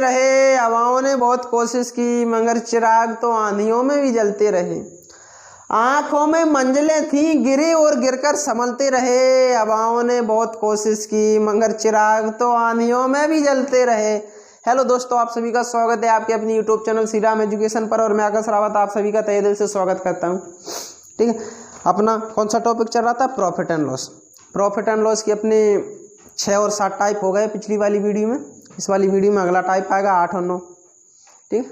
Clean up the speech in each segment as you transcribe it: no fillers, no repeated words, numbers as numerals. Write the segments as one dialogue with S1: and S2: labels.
S1: रहे, हवाओं ने बहुत कोशिश की, मगर चिराग तो आंधियों में भी जलते रहे। आंखों में मंजिलें थी, गिरे और गिरकर संभलते रहे, हवाओं ने बहुत कोशिश की, मगर चिराग तो आंधियों में भी जलते रहे। हेलो दोस्तों, आप सभी का स्वागत है आपके अपनी YouTube channel Shri Ram education पर, और मैं आकाश रावत आप सभी का तहे दिल से स्वागत करता हूं। ठीक है, अपना कौन सा टॉपिक चल रहा था? Profit and loss. Profit and loss की अपने 6 और 7 टाइप हो गए पिछली वाली वीडियो में। इस वाली वीडियो में अगला टाइप आएगा 8 और 9। ठीक है,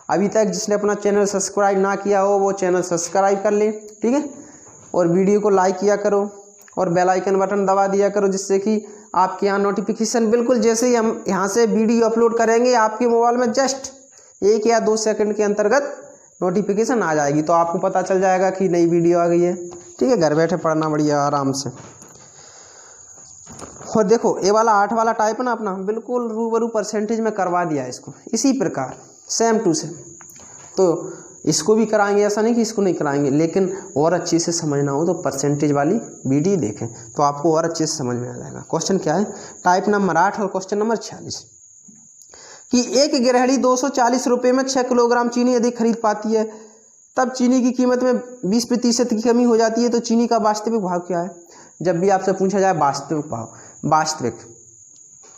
S1: अभी तक जिसने अपना चैनल सब्सक्राइब ना किया हो वो चैनल सब्सक्राइब कर ले। ठीक है, और वीडियो को लाइक किया करो और बेल आइकन बटन दबा दिया करो, जिससे कि आपके यहाँ नोटिफिकेशन बिल्कुल जैसे ही हम यहाँ से वीडियो अपलोड करेंगे आपके मोबाइल में जस्ट 1 या 2 सेकंड के अंतर्गत नोटिफिकेशन आ जाएगी, तो आपको पता चल जाएगा कि नई वीडियो आ गई है। ठीक है, घर बैठे पढ़ना बढ़िया आराम से। और देखो ये वाला 8 वाला टाइप है ना अपना, बिल्कुल रूबरू परसेंटेज में करवा दिया है इसको, इसी प्रकार सेम टू सेम। तो इसको भी कराएंगे, ऐसा नहीं कि इसको नहीं कराएंगे, लेकिन और अच्छे से समझना हो तो परसेंटेज वाली वीडियो देखें तो आपको और अच्छे से समझ में आ जाएगा। क्वेश्चन क्या है? टाइप नंबर 8 और क्वेश्चन नंबर 46 कि एक गृहिणी 240 रुपये में 6 किलोग्राम चीनी यदि खरीद पाती है, तब चीनी की कीमत में 20% की कमी हो जाती है, तो चीनी का वास्तविक भाव क्या है? जब भी आपसे पूछा जाए वास्तविक भाव,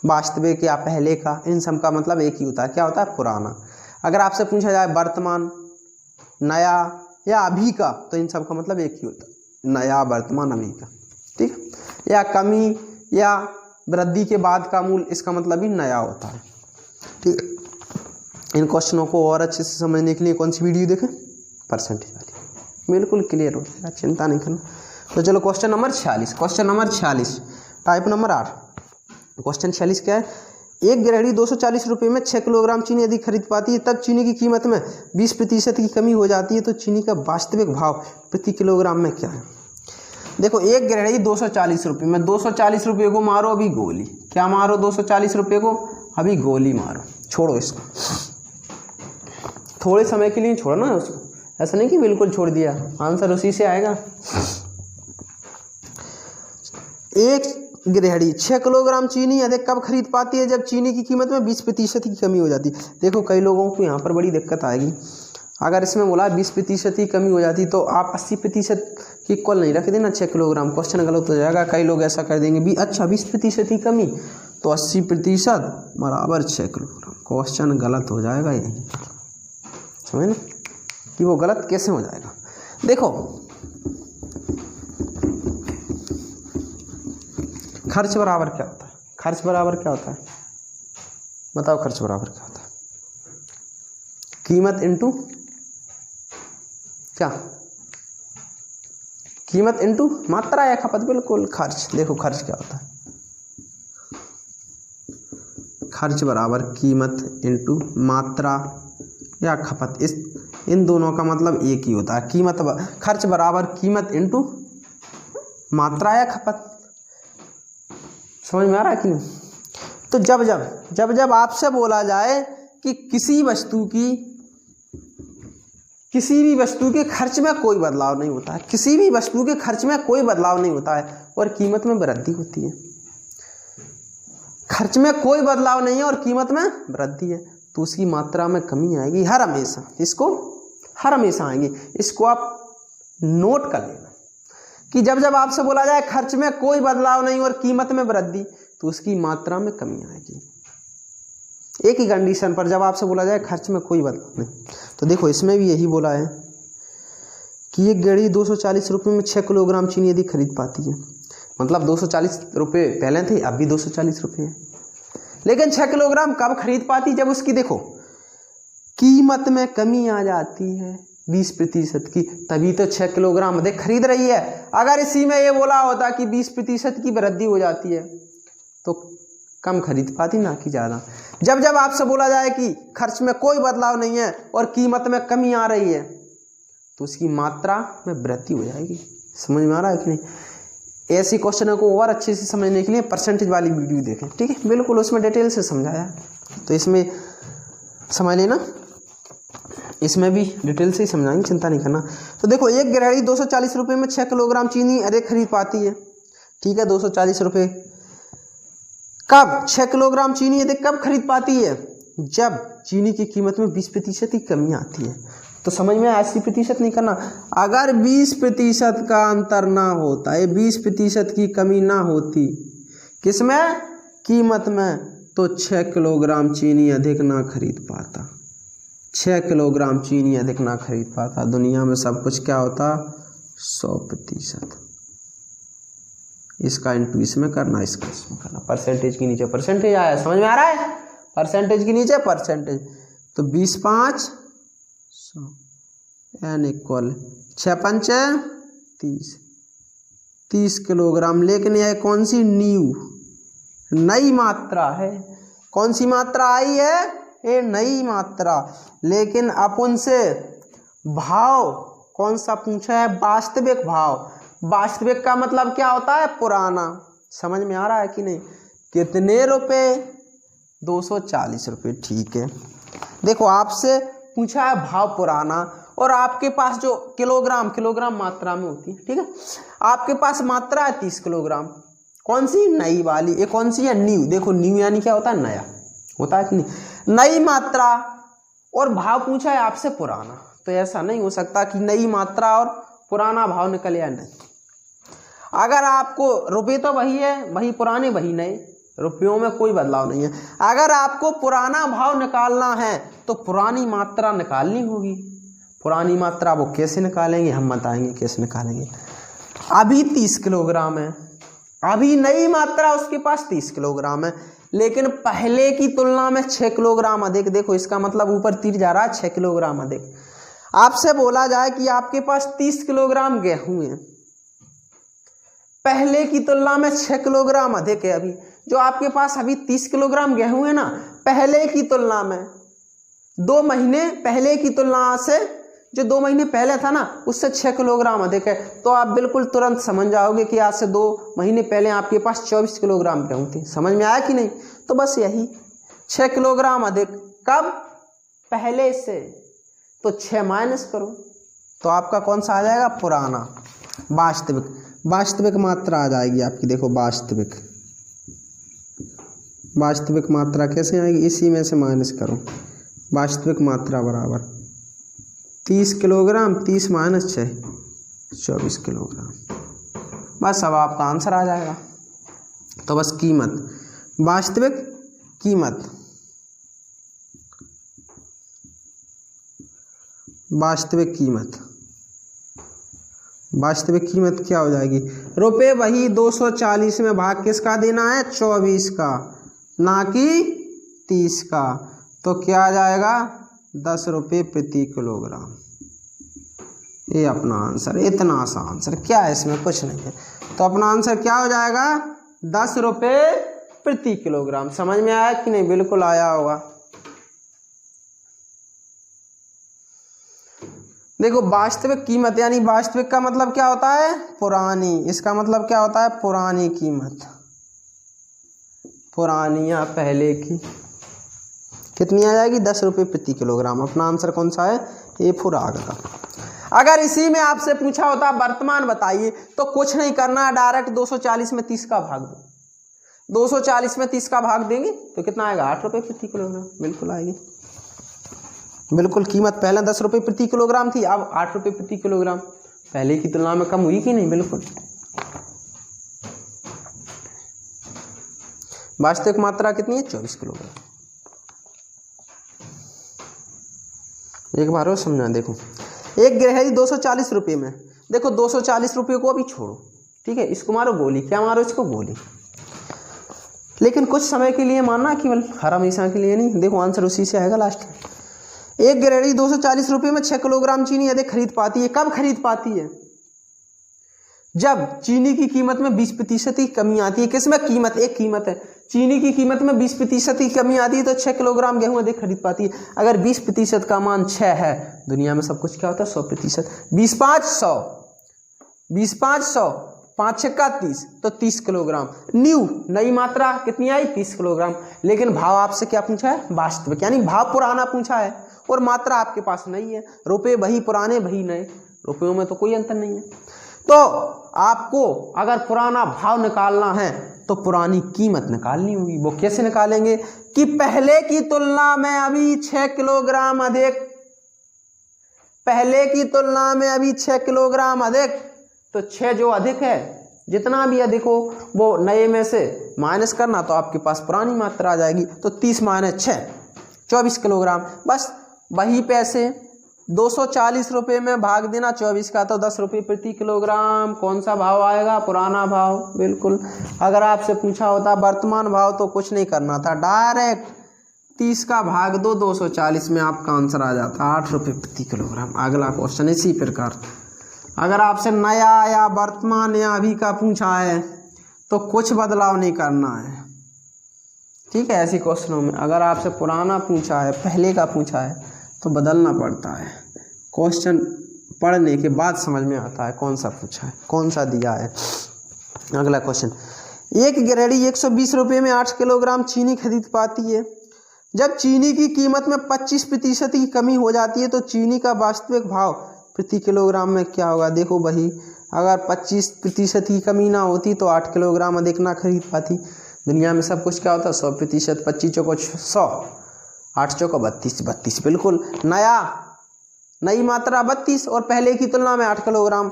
S1: वास्तविक या पहले का, इन सब का मतलब एक ही होता है। क्या होता है? पुराना। अगर आपसे पूछा जाए वर्तमान, नया या अभी का, तो इन सब का मतलब एक ही होता है, नया, वर्तमान, अभी का। ठीक, या कमी या वृद्धि के बाद का मूल, इसका मतलब भी नया होता है। ठीक, इन क्वेश्चनों को और अच्छे से समझने के लिए कौन सी वीडियो देखें? परसेंटेज वाली, बिल्कुल क्लियर हो जाएगा, चिंता नहीं करना। तो चलो question number 46। Question number 46 type number 8। Question 46 क्या है? एक गृहिणी 240 रुपये में 6 किलोग्राम चीनी यदि खरीद पाती है, तब चीनी की कीमत में 20% की कमी हो जाती है, तो चीनी का वास्तविक भाव प्रति किलोग्राम में क्या है? देखो, एक गृहिणी 240 रुपये में, 240 रुपये को मारो अभी गोली। क्या मारो? 240 रुपये को अभी गोली मारो, छोड़ो इसको, थोड़े समय के लिए छोड़ो ना उसको, ऐसा नहीं कि बिल्कुल छोड़ दिया, आंसर उसी से आएगा। एक गृहिणी 6 किलोग्राम चीनी यदि कब खरीद पाती है? जब चीनी की कीमत में 20% की कमी हो जाती है। देखो, कई लोगों को यहाँ पर बड़ी दिक्कत आएगी। अगर इसमें बोला 20% की कमी हो जाती, तो आप 80% की इक्वल नहीं रख देना 6 किलोग्राम, क्वेश्चन गलत हो जाएगा। कई लोग ऐसा कर देंगे, अच्छा 20% की कमी तो 80% बराबर 6 किलोग्राम, क्वेश्चन गलत हो जाएगा। यही समझ ना कि वो गलत कैसे हो जाएगा। देखो, खर्च बराबर क्या होता है? खर्च बराबर क्या होता है? बताओ, खर्च बराबर क्या होता है? कीमत इनटू क्या? कीमत इनटू मात्रा या खपत? बिल्कुल, खर्च। देखो, खर्च क्या होता है? खर्च बराबर कीमत इनटू मात्रा या खपत। इन दोनों का मतलब एक ही होता है। खर्च बराबर कीमत इनटू मात्रा या खपत। समझ में आ रहा है कि नहीं? तो जब आपसे बोला जाए कि किसी भी वस्तु के खर्च में कोई बदलाव नहीं होता है, किसी भी वस्तु के खर्च में कोई बदलाव नहीं होता है और कीमत में वृद्धि होती है, खर्च में कोई बदलाव नहीं है और कीमत में वृद्धि है, तो उसकी मात्रा में कमी आएगी हर हमेशा। हर हमेशा आएंगे। इसको आप नोट कर लेना कि जब आपसे बोला जाए खर्च में कोई बदलाव नहीं और कीमत में वृद्धि, तो उसकी मात्रा में कमी आएगी। एक ही कंडीशन पर, जब आपसे बोला जाए खर्च में कोई बदलाव नहीं। तो देखो, इसमें भी यही बोला है कि एक गृहिणी 240 रुपये में 6 किलोग्राम चीनी यदि खरीद पाती है, मतलब 240 रुपये पहले थे, अब भी 240 रुपये है, लेकिन 6 किलोग्राम कब खरीद पाती? जब उसकी देखो कीमत में कमी आ जाती है 20% की, तभी तो 6 किलोग्राम अधिक खरीद रही है। अगर इसी में ये बोला होता कि 20% की वृद्धि हो जाती है, तो कम खरीद पाती, ना कि ज़्यादा। जब आपसे बोला जाए कि खर्च में कोई बदलाव नहीं है और कीमत में कमी आ रही है, तो उसकी मात्रा में वृद्धि हो जाएगी। समझ में आ रहा है कि नहीं? ऐसी क्वेश्चनों को और अच्छे से समझने के लिए परसेंटेज वाली वीडियो देखें। ठीक है, बिल्कुल उसमें डिटेल से समझाया, तो इसमें समझ लेना, इसमें भी डिटेल से ही समझाएंगे, चिंता नहीं करना। तो देखो, एक गृहिणी 240 रुपये में 6 किलोग्राम चीनी अधिक खरीद पाती है। ठीक है, 240 रुपये कब? 6 किलोग्राम चीनी अधिक कब खरीद पाती है? जब चीनी की कीमत में 20% की कमी आती है, तो समझ में 80% नहीं करना। अगर 20% का अंतर ना होता है, 20% की कमी ना होती किसमें, कीमत में, तो 6 किलोग्राम चीनी अधिक ना खरीद पाता, 6 किलोग्राम चीनी अधिक ना खरीद पाता। दुनिया में सब कुछ क्या होता, 100%। इसका इंटू इसमें करना, इसका इसमें करना, परसेंटेज के नीचे परसेंटेज आया, समझ में आ रहा है, परसेंटेज के नीचे परसेंटेज। तो 20 5 100 n इक्वल 6 5 30, 30 किलोग्राम। लेकिन यह कौन सी नई मात्रा है, कौन सी मात्रा आई है, ये नई मात्रा। लेकिन अपन से भाव कौन सा पूछा है, वास्तविक भाव। वास्तविक का मतलब क्या होता है, पुराना। समझ में आ रहा है कि नहीं। कितने रुपए, 240 रुपये, ठीक है। देखो आपसे पूछा है भाव पुराना, और आपके पास जो किलोग्राम मात्रा में होती है, ठीक है। आपके पास मात्रा है 30 किलोग्राम, कौन सी, नई वाली। ये कौन सी है, न्यू। देखो न्यू यानी क्या होता है, नया होता है कि नहीं, नई मात्रा, और भाव पूछा है आपसे पुराना। तो ऐसा नहीं हो सकता कि नई मात्रा और पुराना भाव निकले या नहीं। अगर आपको रुपये तो वही है, वही पुराने वही नए, रुपयों में कोई बदलाव नहीं है। अगर आपको पुराना भाव निकालना है तो पुरानी मात्रा निकालनी होगी। पुरानी मात्रा वो कैसे निकालेंगे, हम बताएंगे कैसे निकालेंगे। अभी 30 किलोग्राम है, अभी नई मात्रा उसके पास 30 किलोग्राम है, लेकिन पहले की तुलना में 6 किलोग्राम अधिक। देखो इसका मतलब ऊपर तीर जा रहा है, 6 किलोग्राम अधिक। आपसे बोला जाए कि आपके पास 30 किलोग्राम गेहूं है, पहले की तुलना में 6 किलोग्राम अधिक है। अभी जो आपके पास अभी 30 किलोग्राम गेहूं है ना, पहले की तुलना में 2 महीने पहले की तुलना से, जो 2 महीने पहले था ना, उससे 6 किलोग्राम अधिक है। तो आप बिल्कुल तुरंत समझ जाओगे कि आज से 2 महीने पहले आपके पास 24 किलोग्राम गेहूं थी। समझ में आया कि नहीं। तो बस यही 6 किलोग्राम अधिक, कब, पहले से। तो 6 माइनस करो तो आपका कौन सा आ जाएगा, पुराना। वास्तविक मात्रा आ जाएगी आपकी। देखो वास्तविक मात्रा कैसे आएगी, इसी में से माइनस करो। वास्तविक मात्रा बराबर 30 किलोग्राम, 30 माइनस 6 24 किलोग्राम। बस अब आपका आंसर आ जाएगा। तो बस कीमत, वास्तविक कीमत, वास्तविक कीमत क्या हो जाएगी, रुपये वही 240 में भाग किसका देना है, 24 का, ना कि 30 का। तो क्या आ जाएगा, 10 रुपये प्रति किलोग्राम। ये अपना आंसर, इतना आसान आंसर, क्या है इसमें, कुछ नहीं है। तो अपना आंसर क्या हो जाएगा, 10 रुपये प्रति किलोग्राम। समझ में आया कि नहीं, बिल्कुल आया होगा। देखो वास्तविक कीमत, यानी वास्तविक का मतलब क्या होता है, पुरानी। इसका मतलब क्या होता है, पुरानी कीमत, पुरानी या पहले की। कितनी आ जाएगी, 10 रुपये प्रति किलोग्राम। अपना आंसर कौन सा है, ए फॉर आगरा। अगर इसी में आपसे पूछा होता वर्तमान बताइए, तो कुछ नहीं करना है, डायरेक्ट 240 में 30 का भाग दो। 240 में 30 का भाग देंगे तो कितना आएगा, 8 रुपये प्रति किलोग्राम। बिल्कुल आएगी, बिल्कुल। कीमत पहले 10 रुपये प्रति किलोग्राम थी, अब 8 रुपये प्रति किलोग्राम। पहले की तुलना में कम हुई कि नहीं, बिल्कुल। वास्तविक मात्रा कितनी है, 24 किलोग्राम। एक बार और समझना। देखो एक गिरहरी 240 रुपये में, देखो 240 रुपये को अभी छोड़ो, ठीक है, इसको मारो गोली। क्या मारो, इसको गोली। लेकिन कुछ समय के लिए मानना, केवल हर हमेशा के लिए नहीं। देखो आंसर उसी से आएगा लास्ट में। एक गिरहरी 240 रुपये में 6 किलोग्राम चीनी अधिक खरीद पाती है। कब खरीद पाती है, जब चीनी की कीमत में 20% की कमी आती है। किसमें, कीमत, एक कीमत है, चीनी की कीमत में 20% की कमी आती है तो 6 किलोग्राम गेहूं अधिक खरीद पाती है। अगर 20% का मान 6 है, दुनिया में सब कुछ क्या होता है, 100%। 20 5 100, 20 5 100, 5 6 30, तो 30 किलोग्राम। नई मात्रा कितनी आई, 30 किलोग्राम। लेकिन भाव आपसे क्या पूछा है, वास्तविक, यानी भाव पुराना पूछा है, और मात्रा आपके पास नहीं है। रुपए वही पुराने वही नए, रुपयों में तो कोई अंतर नहीं है। तो आपको अगर पुराना भाव निकालना है तो पुरानी कीमत निकालनी होगी। वो कैसे निकालेंगे कि पहले की तुलना में अभी 6 किलोग्राम अधिक, पहले की तुलना में अभी 6 किलोग्राम अधिक, तो 6 जो अधिक है, जितना भी अधिक हो वो नए में से माइनस करना, तो आपके पास पुरानी मात्रा आ जाएगी। तो 30 - 6 24 किलोग्राम। बस वही पैसे 240 रुपये में भाग देना 24 का, तो 10 रुपये प्रति किलोग्राम। कौन सा भाव आएगा? पुराना भाव। बिल्कुल। अगर आपसे पूछा होता वर्तमान भाव तो कुछ नहीं करना था, डायरेक्ट 30 का भाग दो 240 में, आपका आंसर आ जाता 8 रुपये प्रति किलोग्राम। अगला क्वेश्चन इसी प्रकार। अगर आपसे नया या वर्तमान या अभी का पूछा है तो कुछ बदलाव नहीं करना है, ठीक है। ऐसे क्वेश्चनों में अगर आपसे पुराना पूछा है, पहले का पूछा है, तो बदलना पड़ता है। क्वेश्चन पढ़ने के बाद समझ में आता है कौन सा पूछा है, कौन सा दिया है। अगला क्वेश्चन, एक गिरहरी 120 रुपये में 8 किलोग्राम चीनी खरीद पाती है। जब चीनी की कीमत में 25% की कमी हो जाती है तो चीनी का वास्तविक भाव प्रति किलोग्राम में क्या होगा? देखो भाई, अगर 25% की कमी ना होती तो 8 किलोग्राम अधिक ना खरीद पाती। दुनिया में सब कुछ क्या होता है? 100%। 25 चौको 100, 8 चौको 32, 32 बिल्कुल। नई मात्रा 32 और पहले की तुलना में 8 किलोग्राम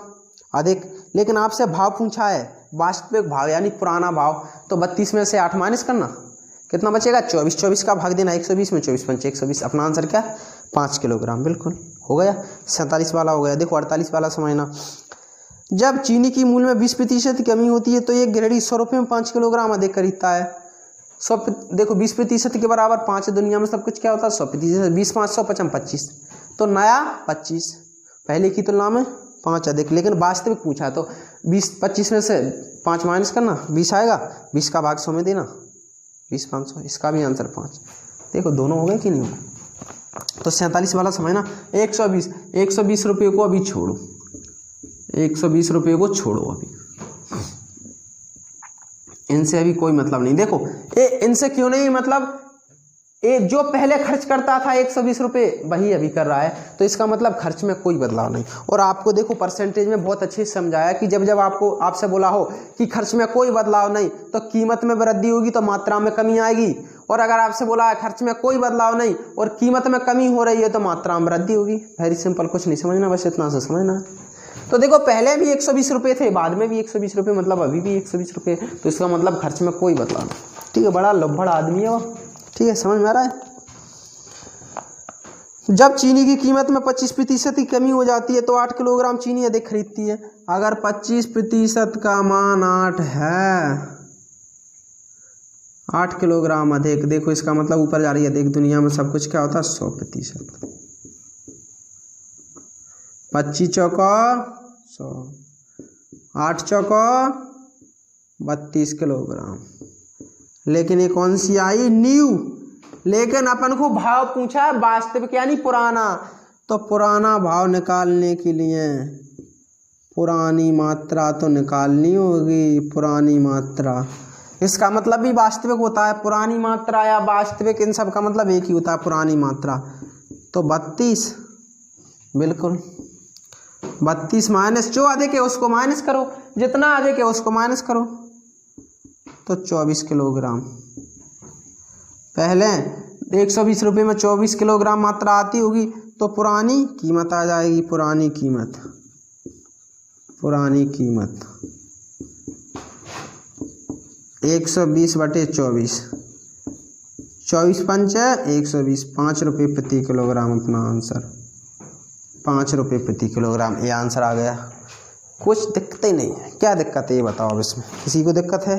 S1: अधिक। लेकिन आपसे भाव पूछा है, वास्तविक भाव यानी पुराना भाव, तो 32 में से 8 माइनस करना, कितना बचेगा? 24। 24 का भाग देना 120 में, 24 पंचे 120। अपना आंसर क्या? 5 किलोग्राम। बिल्कुल हो गया। 47 वाला हो गया। देखो 48 वाला समझना। जब चीनी की मूल्य में 20% की कमी होती है तो एक गिरहरी 100 रुपये में 5 किलोग्राम अधिक खरीदता है। 100 देखो 20% के बराबर 5 है। दुनिया में सब कुछ क्या होता है? 100%। 20 5 100 55 25, तो नया 25, पहले की तुलना में 5 अधिक। लेकिन वास्तविक पूछा तो 20 25 में से 5 माइनस करना, 20 आएगा। 20 का भाग 100 में देना, 20 500। इसका भी आंसर 5। देखो दोनों हो गए कि नहीं हो गए? तो 47 वाला समझना। 120 रुपये को अभी छोड़ो, 120 रुपये को छोड़ो अभी, इनसे अभी कोई मतलब नहीं। देखो इनसे क्यों नहीं मतलब? जो पहले खर्च करता था 120 रुपये वही अभी कर रहा है, तो इसका मतलब खर्च में कोई बदलाव नहीं। और आपको देखो परसेंटेज में बहुत अच्छे से समझाया कि जब आपसे बोला हो कि खर्च में कोई बदलाव नहीं तो कीमत में वृद्धि होगी तो मात्रा में कमी आएगी। और अगर आपसे बोला है खर्च में कोई बदलाव नहीं और कीमत में कमी हो रही है तो मात्रा में वृद्धि होगी। वेरी सिंपल, कुछ नहीं समझना, बस इतना से समझना। तो देखो पहले भी 120 रुपये थे, बाद में भी 120 रुपये, मतलब अभी भी 120 रुपये, तो इसका मतलब खर्च में कोई बदलाव नहीं। ठीक है, बड़ा लब्बड़ आदमी है वो। ठीक है, समझ में आ रहा है? जब चीनी की कीमत में 25% की कमी हो जाती है तो 8 किलोग्राम चीनी अधिक खरीदती है। अगर 25% का मान 8 है, 8 किलोग्राम अधिक, देखो इसका मतलब ऊपर जा रही है। देख दुनिया में सब कुछ क्या होता है? 100%। 25 चौका 100, 8 चौका 32 किलोग्राम। लेकिन ये कौन सी आई? न्यू। लेकिन अपन को भाव पूछा है वास्तविक यानी पुराना, तो पुराना भाव निकालने के लिए पुरानी मात्रा तो निकालनी होगी। पुरानी मात्रा, इसका मतलब भी वास्तविक होता है। पुरानी मात्रा या वास्तविक, इन सब का मतलब एक ही होता है, पुरानी मात्रा। तो 32, बिल्कुल 32 माइनस जो अधिक है उसको माइनस करो, जितना अधिक है उसको माइनस करो, तो 24 किलोग्राम। पहले 120 रुपये में 24 किलोग्राम मात्रा आती होगी तो पुरानी कीमत आ जाएगी। पुरानी कीमत 120/24, 24 पंचे 120, 5 रुपये प्रति किलोग्राम। अपना आंसर 5 रुपये प्रति किलोग्राम, ये आंसर आ गया। कुछ दिक्कत ही नहीं है। क्या दिक्कत है ये बताओ अब इसमें? किसी को दिक्कत है?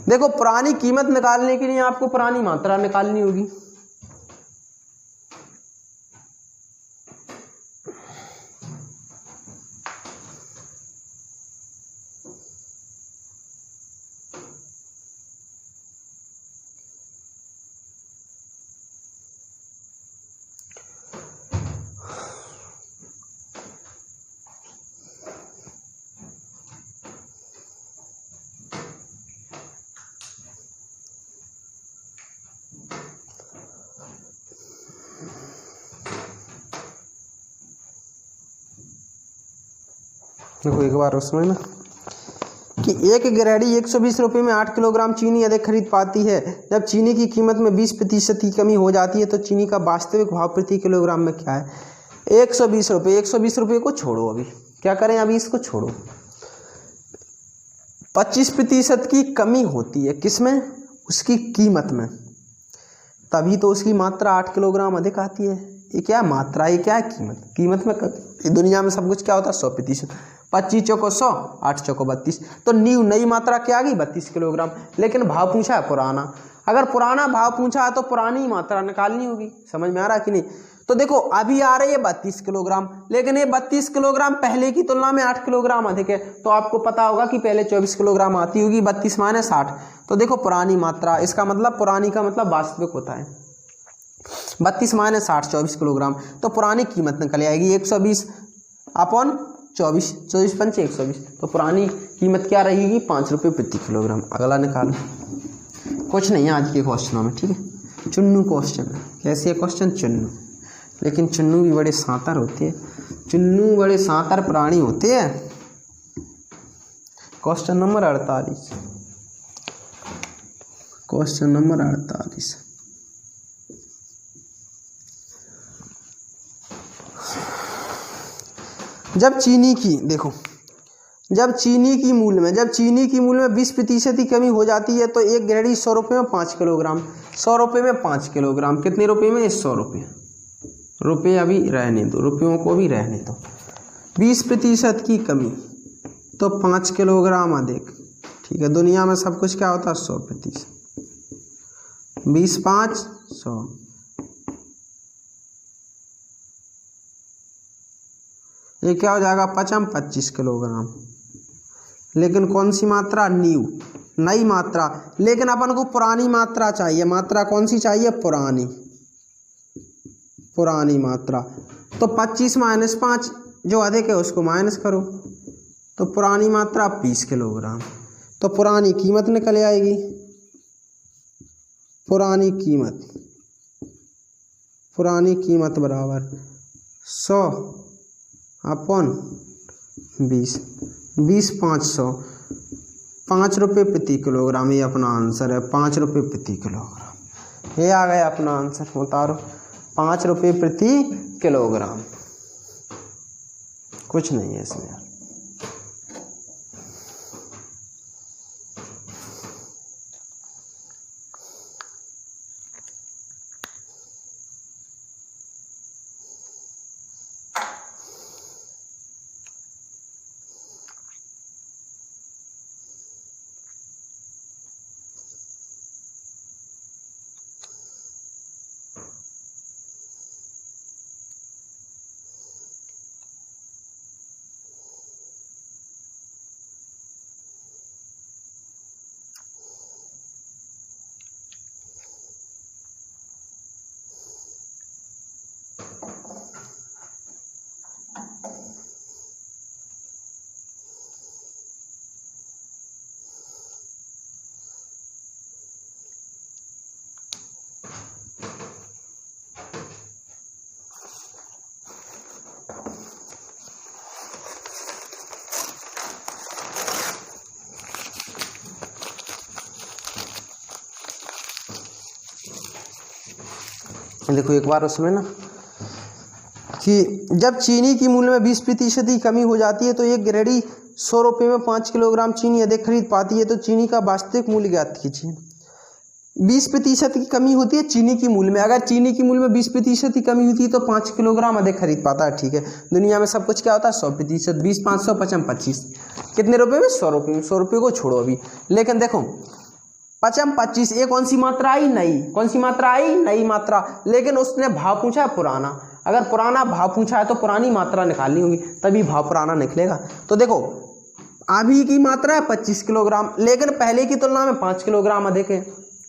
S1: देखो पुरानी कीमत निकालने के लिए आपको पुरानी मात्रा निकालनी होगी। देखो एक बार उसमें ना कि एक गिरहरी 120 रुपये में 8 किलोग्राम चीनी अधिक खरीद पाती है। जब चीनी की कीमत में 20% की कमी हो जाती है तो चीनी का वास्तविक भाव प्रति किलोग्राम में क्या है? 120 रुपये। 120 रुपये को छोड़ो, अभी क्या करें, अभी इसको छोड़ो। 25% की कमी होती है किसमें? उसकी कीमत में, तभी तो उसकी मात्रा 8 किलोग्राम अधिक आती है। ये क्या मात्रा, ये क्या कीमत? कीमत में दुनिया में सब कुछ क्या होता है? 100%। 25 चौको 100, 8 चौको 32, तो नई मात्रा क्या आ गई? 32 किलोग्राम। लेकिन भाव पूछा है पुराना, अगर पुराना भाव पूछा है तो पुरानी मात्रा निकालनी होगी। समझ में आ रहा है कि नहीं? तो देखो अभी आ रही है 32 किलोग्राम, लेकिन ये 32 किलोग्राम पहले की तुलना में 8 किलोग्राम अधिक है। तो आपको पता होगा कि पहले 24 किलोग्राम आती होगी, 32 माइनस 8, तो देखो पुरानी मात्रा, इसका मतलब पुरानी का मतलब वास्तविक होता है। 32 माइनस 8 24 किलोग्राम, तो पुरानी कीमत निकल आएगी 120 अपॉन 24, 24 पंचे 120, तो पुरानी कीमत क्या रहेगी? 5 रुपये प्रति किलोग्राम। अगला निकालो। कुछ नहीं है आज के क्वेश्चनों में, ठीक है, चुन्नू क्वेश्चन है। कैसे है क्वेश्चन? चुन्नू। लेकिन चुन्नू भी बड़े सांतर होते हैं, चुन्नू बड़े सांतर प्राणी होते हैं। क्वेश्चन नंबर 48, क्वेश्चन नंबर 48, जब चीनी की, देखो जब चीनी की मूल्य में 20% की कमी हो जाती है तो एक गिरहरी 100 रुपये में 5 किलोग्राम, 100 रुपये में 5 किलोग्राम, कितने रुपये में? 100 रुपये। रुपये अभी रहने दो, रुपयों को भी रहने दो। 20% की कमी तो 5 किलोग्राम अधिक, ठीक है। दुनिया में सब कुछ क्या होता है? 100%। 20 5 100, ये क्या हो जाएगा? 25 किलोग्राम। लेकिन कौन सी मात्रा? नई मात्रा। लेकिन अपन को पुरानी मात्रा चाहिए। मात्रा कौन सी चाहिए? पुरानी मात्रा। तो 25 माइनस 5 जो अधिक है उसको माइनस करो, तो पुरानी मात्रा 20 किलोग्राम। तो पुरानी कीमत निकल आएगी। पुरानी कीमत बराबर 100 अपॉन 20, 20 500, 5 रुपये प्रति किलोग्राम। ये अपना आंसर है, 5 रुपये प्रति किलोग्राम। ये आ गया अपना आंसर। उतारो, 5 रुपये प्रति किलोग्राम। कुछ नहीं है इसमें यार। देखो एक बार उसमें ना कि जब चीनी की मूल्य में 20% की कमी हो जाती है तो एक गिरहरी 100 रुपये में 5 किलोग्राम चीनी अधिक खरीद पाती है। तो चीनी का वास्तविक मूल्य ज्ञात कीजिए। 20% की कमी होती है चीनी की मूल्य में। अगर चीनी की मूल्य में 20% की कमी होती है तो 5 किलोग्राम अधिक खरीद पाता है, ठीक है। दुनिया में सब कुछ क्या होता है? 100%। 20 500 55 25, कितने रुपये में? 100 रुपये में। 100 रुपये को छोड़ो अभी। लेकिन देखो 55 25, ये कौन सी मात्रा आई? नई। कौन सी मात्रा आई? नई मात्रा। लेकिन उसने भाव पूछा है पुराना। अगर पुराना भाव पूछा है तो पुरानी मात्रा निकालनी होगी, तभी भाव पुराना निकलेगा। तो देखो अभी की मात्रा है 25 किलोग्राम, लेकिन पहले की तुलना में 5 किलोग्राम अधिक है।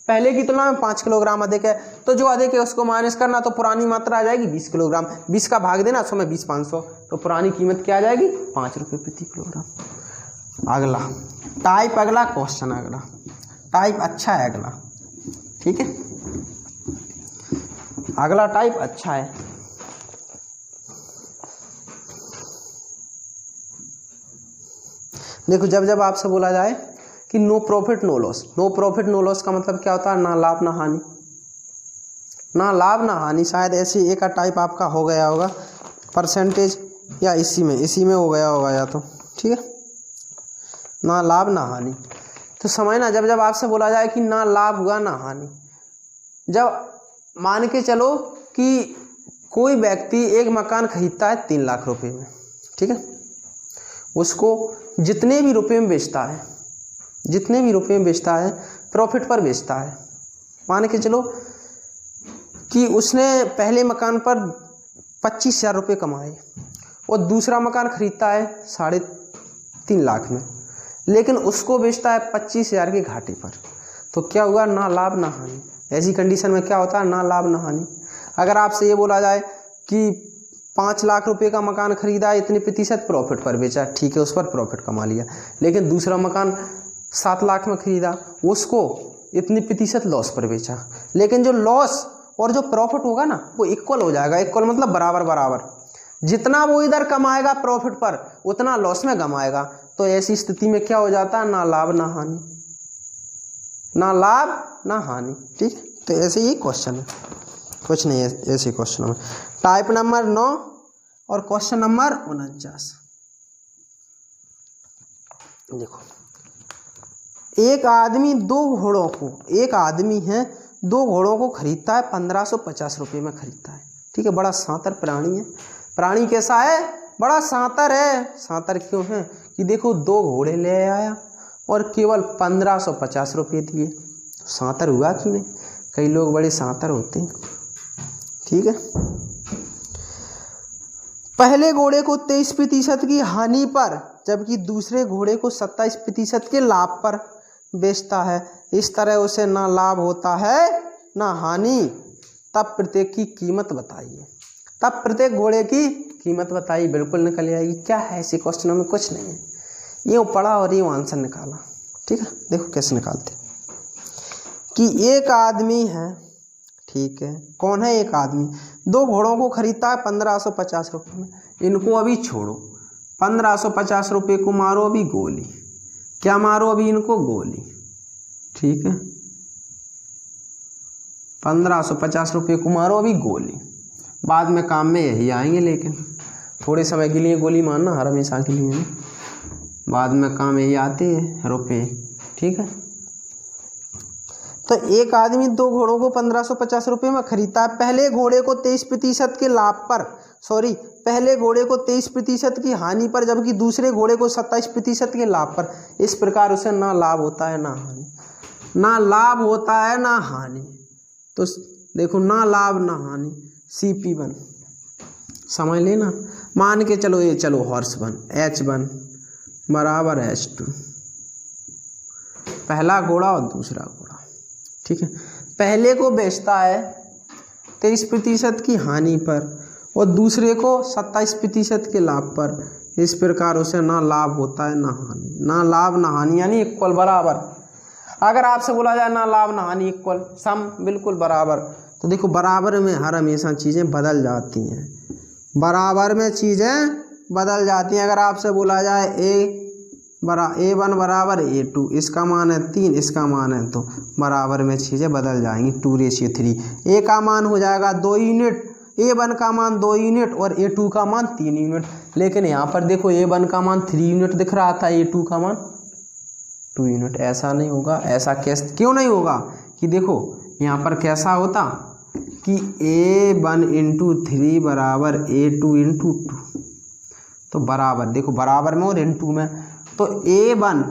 S1: पहले की तुलना में 5 किलोग्राम अधिक है, तो जो अधिक है उसको माइनस करना, तो पुरानी मात्रा आ जाएगी 20 किलोग्राम। 20 का भाग देना 100 में 20 500, तो पुरानी कीमत क्या आ जाएगी? 5 रुपये प्रति किलोग्राम। अगला टाइप, अगला क्वेश्चन, अगला टाइप अच्छा है अगला, ठीक है। अगला टाइप अच्छा है। देखो जब जब आपसे बोला जाए कि no profit no loss, no profit no loss का मतलब क्या होता है? ना लाभ ना हानि, ना लाभ ना हानि। शायद ऐसी एक टाइप आपका हो गया होगा परसेंटेज, या इसी में हो गया होगा या तो, ठीक है, ना लाभ ना हानि। तो समझना, जब जब आपसे बोला जाए कि ना लाभ हुआ ना हानि, जब मान के चलो कि कोई व्यक्ति एक मकान खरीदता है 3 लाख रुपए में, ठीक है, उसको जितने भी रुपए में बेचता है, जितने भी रुपए में बेचता है प्रॉफिट पर बेचता है। मान के चलो कि उसने पहले मकान पर 25,000 रुपये कमाए और दूसरा मकान खरीदता है 3.5 लाख में, लेकिन उसको बेचता है 25,000 के घाटे पर। तो क्या हुआ? ना लाभ ना हानि। ऐसी कंडीशन में क्या होता है? ना लाभ ना हानि। अगर आपसे ये बोला जाए कि 5 लाख रुपए का मकान खरीदा, इतने प्रतिशत प्रॉफिट पर बेचा, ठीक है, उस पर प्रॉफिट कमा लिया, लेकिन दूसरा मकान 7 लाख में खरीदा, उसको इतने प्रतिशत लॉस पर बेचा, लेकिन जो लॉस और जो प्रॉफिट होगा ना वो इक्वल हो जाएगा। इक्वल मतलब बराबर बराबर, जितना वो इधर कमाएगा प्रॉफिट पर उतना लॉस में कमाएगा। तो ऐसी स्थिति में क्या हो जाता है? ना लाभ ना हानि, ना लाभ ना हानि, ठीक है। तो ऐसे ही क्वेश्चन है, कुछ नहीं है ऐसे क्वेश्चन में। टाइप नंबर 9 और क्वेश्चन नंबर 49। देखो, एक आदमी है 2 घोड़ों को खरीदता है, 1550 रुपये में खरीदता है, ठीक है। बड़ा सांतर प्राणी है। प्राणी कैसा है? बड़ा सांतर है। सांतर क्यों है? कि देखो 2 घोड़े ले आया और केवल 1550 रुपये दिए, तो सांतर हुआ कि नहीं? कई लोग बड़े सांतर होते हैं, ठीक है। पहले घोड़े को 23% की हानि पर, जबकि दूसरे घोड़े को 27% के लाभ पर बेचता है। इस तरह उसे ना लाभ होता है ना हानि। तब प्रत्येक की कीमत बताइए। तब प्रत्येक घोड़े की कीमत बताइए। बिल्कुल निकल आएगी। क्या है ऐसे क्वेश्चनों में? कुछ नहीं है, यूँ पढ़ा और यूँ आंसर निकाला, ठीक है। देखो कैसे निकालते कि एक आदमी है, ठीक है। कौन है? एक आदमी 2 घोड़ों को खरीदता है 1550 रुपये में। इनको अभी छोड़ो, 1550 रुपये को मारो अभी गोली। क्या मारो अभी इनको? गोली, ठीक है। 1550 रुपये को मारो अभी गोली। बाद में काम में यही आएंगे, लेकिन थोड़े समय के लिए गोली मारना, हर हमेशा के लिए नहीं। बाद में काम यही आते हैं रुपये, ठीक है। तो एक आदमी 2 घोड़ों को 1550 रुपये में खरीदता है। पहले घोड़े को 23% के लाभ पर, पहले घोड़े को 23% की हानि पर, जबकि दूसरे घोड़े को 27% के लाभ पर। इस प्रकार उसे ना लाभ होता है ना हानि। ना लाभ होता है ना हानि। तो देखो, ना लाभ ना हानि, CP1 समझ लेना। मान के चलो ये, चलो हॉर्स 1 H1 बराबर H2, पहला घोड़ा और दूसरा घोड़ा, ठीक है। पहले को बेचता है 23% की हानि पर और दूसरे को 27% के लाभ पर। इस प्रकार उसे ना लाभ होता है ना हानि। ना लाभ ना हानि यानी इक्वल, बराबर। अगर आपसे बोला जाए ना लाभ ना हानि इक्वल, सम, बिल्कुल बराबर, तो देखो बराबर में हर हमेशा चीज़ें बदल जाती हैं। बराबर में चीज़ें बदल जाती हैं। अगर आपसे बोला जाए A1 बराबर A2, इसका मान है 3, इसका मान है, तो बराबर में चीज़ें बदल जाएंगी। 2:3। A का मान हो जाएगा 2 यूनिट, A1 का मान 2 यूनिट और A2 का मान 3 यूनिट। लेकिन यहाँ पर देखो A1 का मान 3 यूनिट दिख रहा था, A2 का मान 2 यूनिट। ऐसा नहीं होगा। ऐसा कैसे, क्यों नहीं होगा? कि देखो यहाँ पर कैसा होता कि A1 × 3 बराबर A2 × 2, तो बराबर, देखो बराबर में और इनटू में, तो A1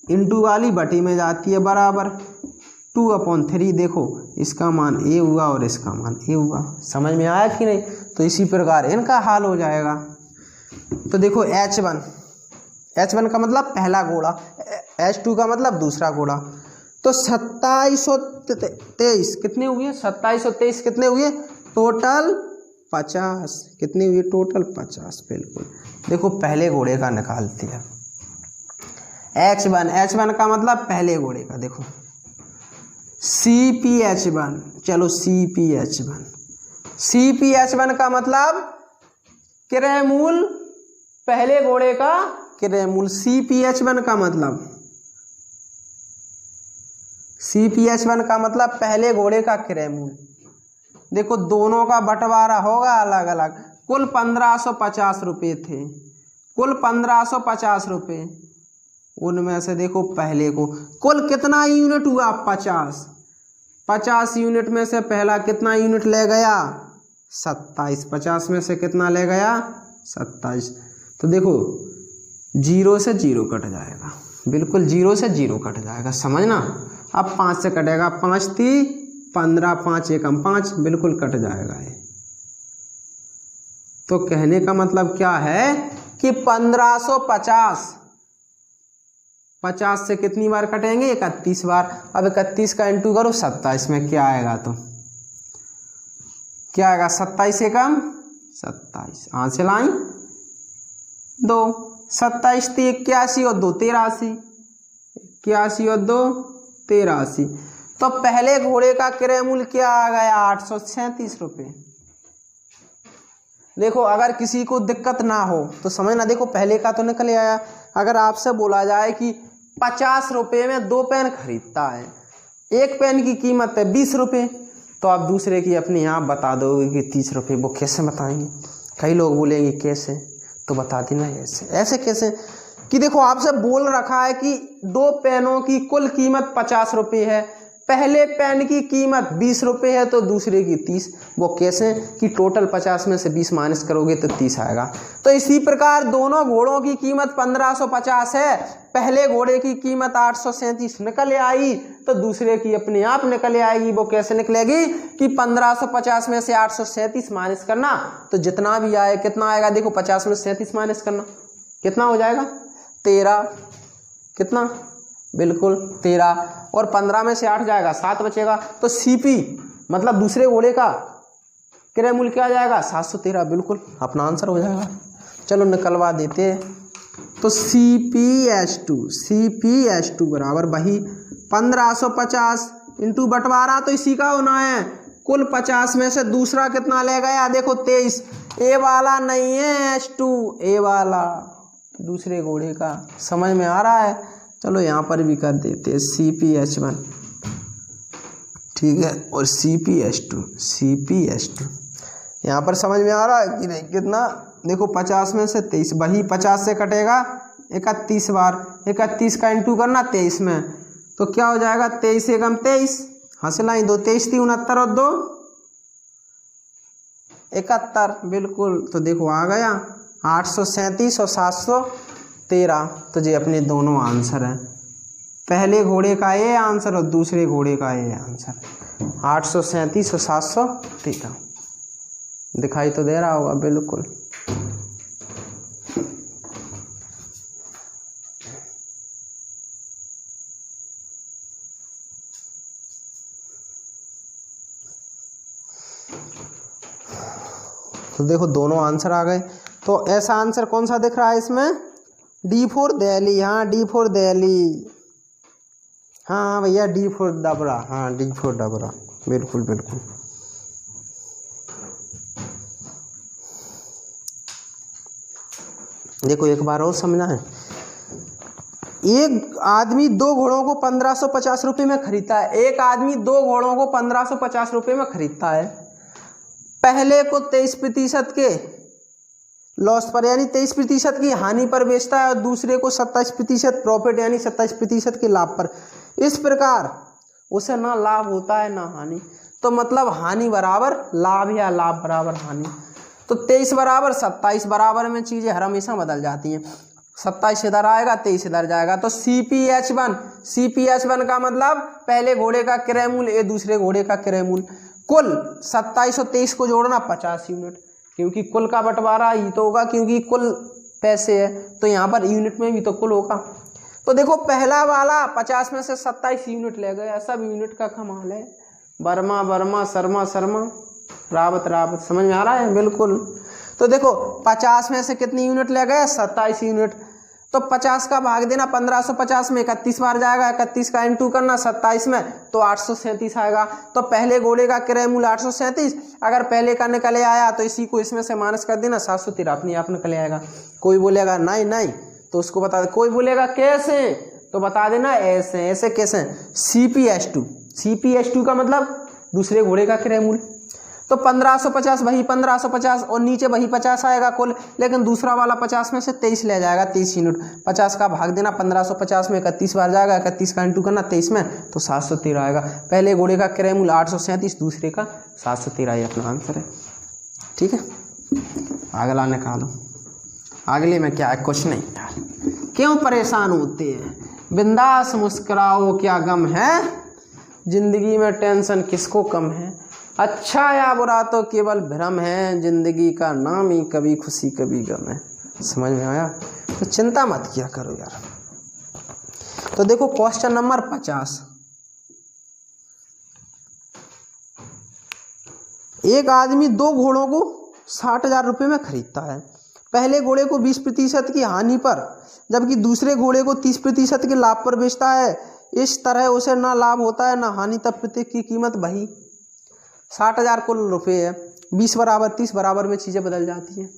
S1: इंटू वाली बटी में जाती है बराबर 2/3। देखो इसका मान A हुआ और इसका मान A हुआ। समझ में आया कि नहीं? तो इसी प्रकार इनका हाल हो जाएगा। तो देखो H1 का मतलब पहला घोड़ा, H2 का मतलब दूसरा घोड़ा। तो 2723 कितने हुए? 2723 कितने हुए? टोटल 50। कितने हुए? टोटल 50। बिल्कुल। देखो पहले घोड़े का निकालते हैं H1 का मतलब पहले घोड़े का। देखो CPH1, चलो CPH1 का मतलब क्रय मूल पहले घोड़े का क्रय मूल्य। CPH1 का मतलब, CPH1 का मतलब पहले घोड़े का क्रय मूल्य। देखो दोनों का बंटवारा होगा अलग अलग। कुल 1550 रुपये थे, कुल 1550 रुपये, उनमें से देखो पहले को कुल कितना यूनिट हुआ 50, 50 यूनिट में से पहला कितना यूनिट ले गया 27, 50 में से कितना ले गया 27। तो देखो 0 से 0 कट जाएगा, बिल्कुल 0 से 0 कट जाएगा, समझना। अब 5 से कटेगा, 5 3 15, 5 एकम 5, बिल्कुल कट जाएगा ये। तो कहने का मतलब क्या है कि 1550, 50 से कितनी बार कटेंगे 31 बार। अब 31 का इंटू करो 27 में, क्या आएगा तो क्या आएगा 27 एकम 27, यहाँ से लाई 2, 27 थी 81 और 2 83, 81 और 2 83। तो पहले घोड़े का क्रय मूल्य क्या आ गया 837 रुपये। देखो अगर किसी को दिक्कत ना हो तो समझना, देखो पहले का तो निकल आया। अगर आपसे बोला जाए कि 50 रुपये में 2 पेन खरीदता है, एक पेन की कीमत है 20 रुपये, तो आप दूसरे की अपने आप बता दोगे कि 30 रुपये। वो कैसे बताएंगे? कई लोग बोलेंगे कैसे, तो बता देना ऐसे। ऐसे कैसे कि देखो आपसे बोल रखा है कि 2 पेनों की कुल कीमत 50 रुपये है, पहले पेन की कीमत 20 रुपये है तो दूसरे की 30। वो कैसे कि टोटल 50 में से 20 माइनस करोगे तो 30 आएगा। तो इसी प्रकार दोनों घोड़ों की कीमत 1550 है, पहले घोड़े की कीमत 837 निकल आई तो दूसरे की अपने आप निकल आएगी। वो कैसे निकलेगी कि 1550 में से 837 माइनस करना, तो जितना भी आए कितना आएगा, देखो 50 में 37 माइनस करना कितना हो जाएगा 13, कितना बिल्कुल 13, और 15 में से 8 जाएगा 7 बचेगा। तो CP मतलब दूसरे घोड़े का क्रय मूल्य क्या जाएगा 713, बिल्कुल अपना आंसर हो जाएगा। चलो निकलवा देते हैं। तो CPH2 बराबर वही 1550 इंटू बंटवारा तो इसी का होना है, कुल 50 में से दूसरा कितना ले गया, देखो 23, ए वाला नहीं है H2, ए वाला दूसरे घोड़े का। समझ में आ रहा है? चलो यहाँ पर भी कर देते हैं CPH1, ठीक है, और CPH2 यहाँ पर समझ में आ रहा है कि नहीं कितना। देखो 50 में से 23, वही 50 से कटेगा 31 बार, 31 का इंटू करना 23 में, तो क्या हो जाएगा 23 एकम 23, हंसलाई 2 23 थी 69 और 2 71, बिल्कुल। तो देखो आ गया 837 और 713, तो ये अपने दोनों आंसर है, पहले घोड़े का ये आंसर और दूसरे घोड़े का ये आंसर, 837 और 713। दिखाई तो दे रहा होगा, बिल्कुल। तो देखो दोनों आंसर आ गए। तो ऐसा आंसर कौन सा दिख रहा है इसमें, D फॉर दिल्ली, हाँ D फॉर दिल्ली, हाँ भैया D फॉर डबरा, हाँ D फॉर डबरा, बिल्कुल बिल्कुल। देखो एक बार और समझना है, एक आदमी 2 घोड़ों को 1550 रुपये में खरीदता है, एक आदमी 2 घोड़ों को 1550 रुपये में खरीदता है, पहले को 23% के लॉस पर यानी 23% की हानि पर बेचता है और दूसरे को 27% प्रॉफिट यानी 27% के लाभ पर। इस प्रकार उसे ना लाभ होता है ना हानि, तो मतलब हानि बराबर लाभ या लाभ बराबर हानि। तो 23 बराबर 27 बराबर में चीजें हर हमेशा बदल जाती हैं, 27 इधर आएगा 23 इधर जाएगा। तो CPH1 का मतलब पहले घोड़े का क्रय मूल्य ये दूसरे घोड़े का क्रय मूल्य, कुल 27 और 23 को जोड़ना 50 यूनिट, क्योंकि कुल का बंटवारा ही तो होगा, क्योंकि कुल पैसे है तो यहाँ पर यूनिट में भी तो कुल होगा। तो देखो पहला वाला 50 में से 27 यूनिट ले गया, सब यूनिट का कमाल है, वर्मा वर्मा शर्मा शर्मा रावत रावत। समझ में आ रहा है? बिल्कुल। तो देखो 50 में से कितनी यूनिट ले गए 27 यूनिट, तो 50 का भाग देना 1550 में 31 बार जाएगा, 31 का इंटू करना 27 में तो 837 आएगा। तो पहले घोड़े का क्रय मूल्य 837, अगर पहले का निकले आया तो इसी को इसमें से माइनस कर देना 713, अपने आप निकले आएगा। कोई बोलेगा नहीं नहीं तो उसको बता दे। कोई बोलेगा कैसे, तो बता देना ऐसे। ऐसे कैसे? CpH2, CpH2 का मतलब दूसरे घोड़े का क्रय मूल। तो 1550 वही 1550 और नीचे वही 50 आएगा कुल, लेकिन दूसरा वाला 50 में से 23 ले जाएगा, 23 यूनिट। 50 का भाग देना 1550 में 31 बार जाएगा, 31 का इंटू करना 23 में, तो 713 आएगा। पहले घोड़े का क्रय मूल 837, दूसरे का 713, ये अपना आंसर है। ठीक है, अगला निकालो। अगले में क्या है? कुछ नहीं यार। क्यों परेशान होते हैं? बिंदास मुस्कुराओ, क्या गम है जिंदगी में, टेंशन किसको कम है। अच्छा या बुरा तो केवल भ्रम है, जिंदगी का नाम ही कभी खुशी कभी गम है। समझ में आया? तो चिंता मत किया करो यार। तो देखो क्वेश्चन नंबर 50। एक आदमी 2 घोड़ों को 60,000 रुपये में खरीदता है। पहले घोड़े को 20% की हानि पर जबकि दूसरे घोड़े को 30% के लाभ पर बेचता है। इस तरह उसे ना लाभ होता है ना हानि, तब प्रत्येक की कीमत वही। 60,000 कुल रुपये है। 20 बराबर 30 बराबर में चीज़ें बदल जाती हैं।